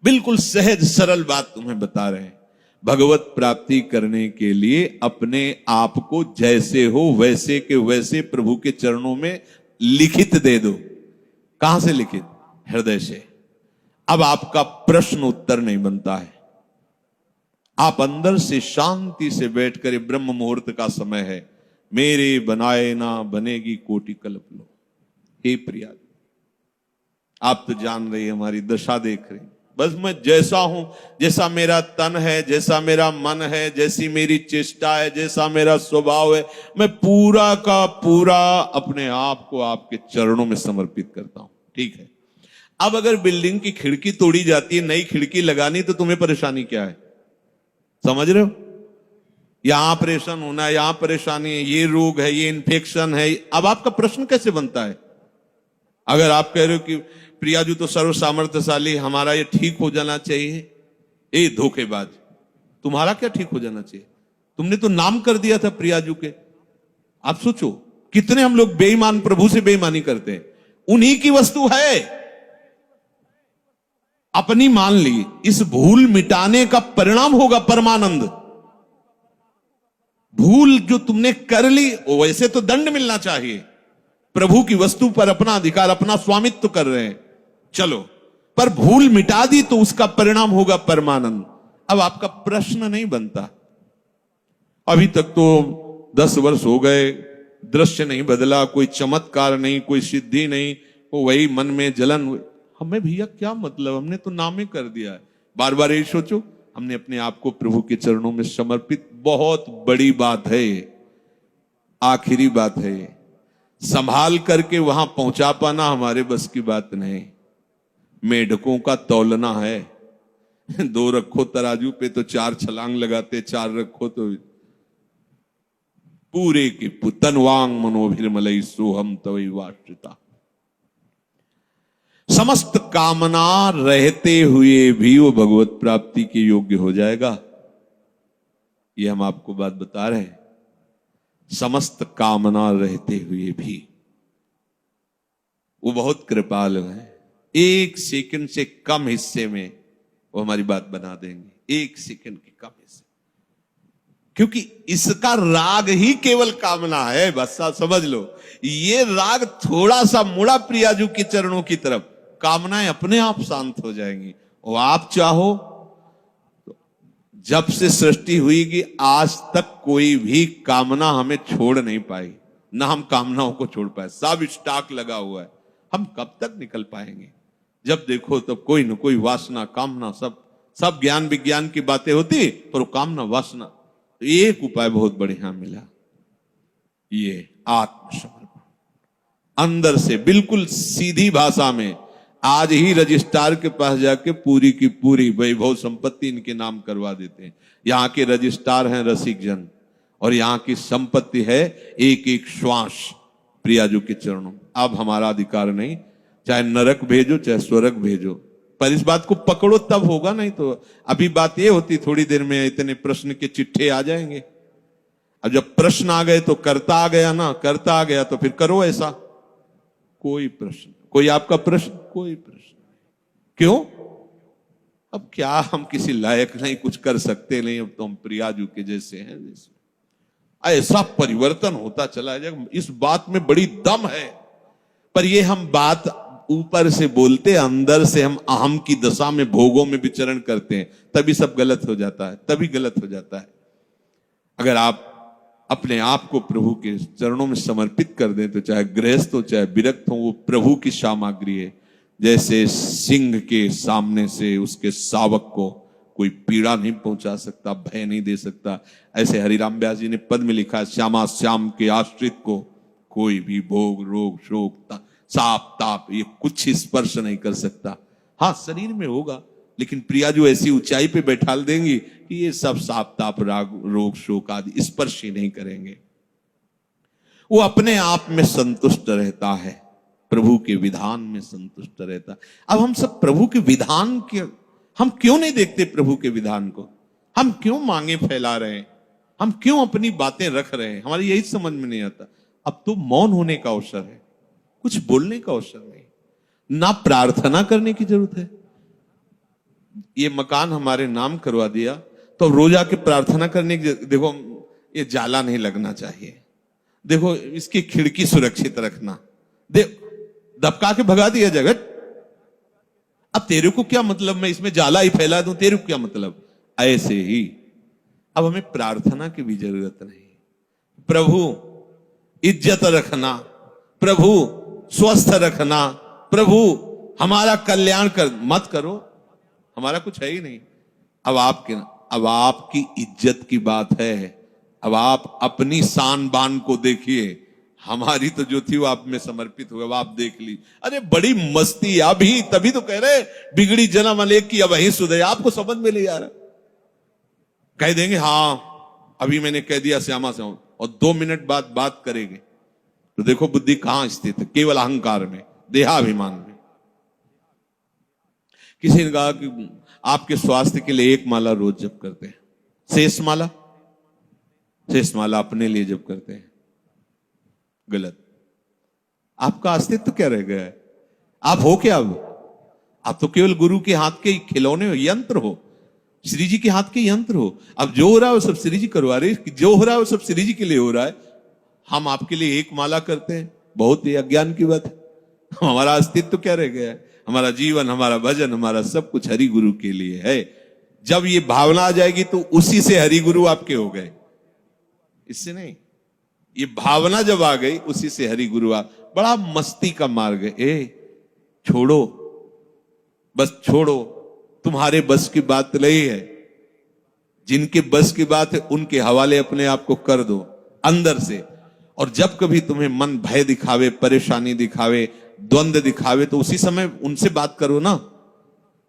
बिल्कुल सहज सरल बात तुम्हें बता रहे हैं। भगवत प्राप्ति करने के लिए अपने आप को जैसे हो वैसे के वैसे प्रभु के चरणों में लिखित दे दो। कहां से लिखित? हृदय से। अब आपका प्रश्न उत्तर नहीं बनता है, आप अंदर से शांति से बैठकर, ब्रह्म मुहूर्त का समय है, मेरे बनाए ना बनेगी कोटि कल्प लो। हे प्रिया, आप तो जान रही है, हमारी दशा देख रही, बस मैं जैसा हूं, जैसा मेरा तन है, जैसा मेरा मन है, जैसी मेरी चेष्टा है, जैसा मेरा स्वभाव है, मैं पूरा का पूरा अपने आप को आपके चरणों में समर्पित करता हूं। ठीक है, अब अगर बिल्डिंग की खिड़की तोड़ी जाती है, नई खिड़की लगानी, तो तुम्हें परेशानी क्या है? समझ रहे हो? यहां ऑपरेशन होना है, यहां परेशानी है, ये रोग है, ये इन्फेक्शन है। अब आपका प्रश्न कैसे बनता है? अगर आप कह रहे हो कि प्रियाजू तो सर्व सामर्थ्यशाली, हमारा ये ठीक हो जाना चाहिए, ए धोखेबाज, तुम्हारा क्या ठीक हो जाना चाहिए? तुमने तो नाम कर दिया था प्रियाजू के। आप सोचो कितने हम लोग बेईमान, प्रभु से बेईमानी करते हैं। उन्हीं की वस्तु है, अपनी मान ली, इस भूल मिटाने का परिणाम होगा परमानंद। भूल जो तुमने कर ली, वैसे तो दंड मिलना चाहिए, प्रभु की वस्तु पर अपना अधिकार, अपना स्वामित्व कर रहे हैं, चलो, पर भूल मिटा दी तो उसका परिणाम होगा परमानंद। अब आपका प्रश्न नहीं बनता। अभी तक तो 10 वर्ष हो गए, दृश्य नहीं बदला, कोई चमत्कार नहीं, कोई सिद्धि नहीं, वो वही मन में जलन। हमें भैया क्या मतलब, हमने तो नाम ही कर दिया है। बार बार यही सोचो, हमने अपने आप को प्रभु के चरणों में समर्पित, बहुत बड़ी बात है, आखिरी बात है। संभाल करके वहां पहुंचा पाना हमारे बस की बात नहीं। मेढकों का तौलना है, 2 रखो तराजू पे तो 4 छलांग लगाते, 4 रखो तो पूरे के तनवांग मनोभिर्मलई सोहम तवै वाश्रिता। समस्त कामना रहते हुए भी वो भगवत प्राप्ति के योग्य हो जाएगा। ये हम आपको बात बता रहे हैं। समस्त कामना रहते हुए भी वो बहुत कृपालु है। 1 सेकंड से कम हिस्से में वो हमारी बात बना देंगे, 1 सेकंड के कम हिस्से, क्योंकि इसका राग ही केवल कामना है। बस समझ लो, ये राग थोड़ा सा मुड़ा प्रियाजू के चरणों की तरफ, कामनाएं अपने आप शांत हो जाएंगी। और आप चाहो तो जब से सृष्टि हुई कि आज तक कोई भी कामना हमें छोड़ नहीं पाई, ना हम कामनाओं को छोड़ पाए। सब स्टॉक लगा हुआ है, हम कब तक निकल पाएंगे? जब देखो तब कोई न कोई वासना, कामना, सब ज्ञान विज्ञान की बातें होती, पर वो कामना, वासना। तो एक उपाय बहुत बढ़िया मिला, ये आत्मसमर्पण। अंदर से बिल्कुल सीधी भाषा में आज ही रजिस्ट्रार के पास जाके पूरी की पूरी वैभव संपत्ति इनके नाम करवा देते हैं। यहाँ के रजिस्ट्रार हैं रसिक जन, और यहाँ की संपत्ति है एक एक श्वास प्रियाजू के चरणों। अब हमारा अधिकार नहीं, चाहे नरक भेजो चाहे स्वर्ग भेजो, पर इस बात को पकड़ो तब होगा, नहीं तो अभी बात ये होती थोड़ी देर में इतने प्रश्न के चिट्ठे आ जाएंगे। अब जब प्रश्न आ गए तो करता आ गया ना, करता आ गया तो फिर करो ऐसा। कोई प्रश्न, कोई आपका प्रश्न, कोई प्रश्न नहीं। क्यों? अब क्या हम किसी लायक नहीं, कुछ कर सकते नहीं, अब तो हम प्रियाजू के जैसे हैं। ऐसा परिवर्तन होता चला जाएगा, इस बात में बड़ी दम है। पर ये हम बात ऊपर से बोलते, अंदर से हम अहम की दशा में, भोगों में विचरण करते हैं, तभी सब गलत हो जाता है, तभी गलत हो जाता है। अगर आप अपने आप को प्रभु के चरणों में समर्पित कर दें, तो चाहे गृहस्थ हो चाहे विरक्त हो, वो प्रभु की सामग्री है। जैसे सिंह के सामने से उसके शावक को कोई पीड़ा नहीं पहुंचा सकता, भय नहीं दे सकता, ऐसे हरिराम व्यास जी ने पद में लिखा है, श्यामा श्याम के आश्रित को कोई भी भोग रोग शोक साप ताप ये कुछ स्पर्श नहीं कर सकता। हाँ, शरीर में होगा, लेकिन प्रियाजू ऐसी ऊंचाई पे बैठा देंगी कि ये सब साप ताप राग रोग शोक आदि स्पर्श ही नहीं करेंगे। वो अपने आप में संतुष्ट रहता है, प्रभु के विधान में संतुष्ट रहता है। अब हम सब प्रभु के विधान के, हम क्यों नहीं देखते प्रभु के विधान को? हम क्यों मांगे फैला रहे हैं? हम क्यों अपनी बातें रख रहे हैं? हमारी यही समझ में नहीं आता। अब तो मौन होने का अवसर है, कुछ बोलने का अवसर नहीं, ना प्रार्थना करने की जरूरत है। ये मकान हमारे नाम करवा दिया तो अब रोज आके प्रार्थना करने की, देखो ये जाला नहीं लगना चाहिए, देखो इसकी खिड़की सुरक्षित रखना, दबका के भगा दिया जाएगा। अब तेरे को क्या मतलब, मैं इसमें जाला ही फैला दूं, तेरे को क्या मतलब? ऐसे ही अब हमें प्रार्थना की भी जरूरत नहीं। प्रभु इज्जत रखना, प्रभु स्वस्थ रखना, प्रभु हमारा कल्याण कर मत करो, हमारा कुछ है ही नहीं। अब आपकी इज्जत की बात है, अब आप अपनी शान बान को देखिए। हमारी तो जो थी वो आप में समर्पित हो गया, आप देख ली। अरे बड़ी मस्ती अभी, तभी तो कह रहे बिगड़ी जन्म अलेख की अब वही सुधे। आपको समझ में नहीं आ रहा, कह देंगे हाँ अभी मैंने कह दिया श्यामा से, और 2 मिनट बाद बात करेंगे तो देखो बुद्धि कहां स्थित है, केवल अहंकार में, देहाभिमान में। किसी ने कहा कि आपके स्वास्थ्य के लिए 1 माला रोज जप करते हैं, शेष माला अपने लिए जप करते हैं। गलत। आपका अस्तित्व क्या रह गया है? आप हो क्या? अब आप तो केवल गुरु के हाथ के खिलौने हो, यंत्र हो, श्री जी के हाथ के यंत्र हो। अब जो हो रहा है वो सब श्री जी करवा रहे, जो हो रहा है वो सब श्री जी के लिए हो रहा है। हम आपके लिए 1 माला करते हैं, बहुत ही अज्ञान की बात है। हमारा अस्तित्व क्या रह गया है? हमारा जीवन, हमारा भजन, हमारा सब कुछ हरि गुरु के लिए है। जब ये भावना आ जाएगी तो उसी से हरि गुरु आपके हो गए, इससे नहीं। ये भावना जब आ गई उसी से हरि गुरु आ। बड़ा मस्ती का मार्ग है। छोड़ो, बस छोड़ो, तुम्हारे बस की बात नहीं है। जिनके बस की बात है उनके हवाले अपने आप को कर दो अंदर से। और जब कभी तुम्हें मन भय दिखावे, परेशानी दिखावे, द्वंद्व दिखावे, तो उसी समय उनसे बात करो ना।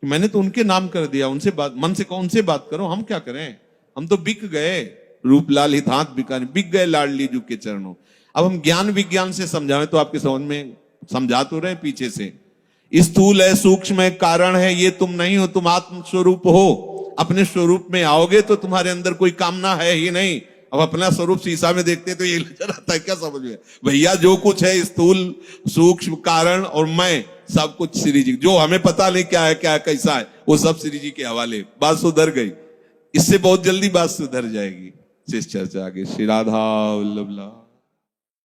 मैंने तो उनके नाम कर दिया, उनसे बात, मन से कहो उनसे बात करो। हम क्या करें, हम तो बिक गए, रूपलाल हित हाथ बिकाने, बिक गए लाडली जू के चरणों। अब हम ज्ञान विज्ञान से समझावें तो आपके समझ में समझा तो रहे पीछे से। स्थूल है, सूक्ष्म है, कारण है, ये तुम नहीं हो, तुम आत्म स्वरूप हो। अपने स्वरूप में आओगे तो तुम्हारे अंदर कोई कामना है ही नहीं। अब अपना स्वरूप शीशा में देखते तो ये नजर आता है, क्या समझ में भैया, जो कुछ है स्थूल सूक्ष्म कारण और मैं, सब कुछ श्री जी, जो हमें पता नहीं क्या है क्या कैसा है, वो सब श्री जी के हवाले। बात सुधर गई, इससे बहुत जल्दी बात सुधर जाएगी। शेष चर्चा आगे। श्री राधा वल्लभ।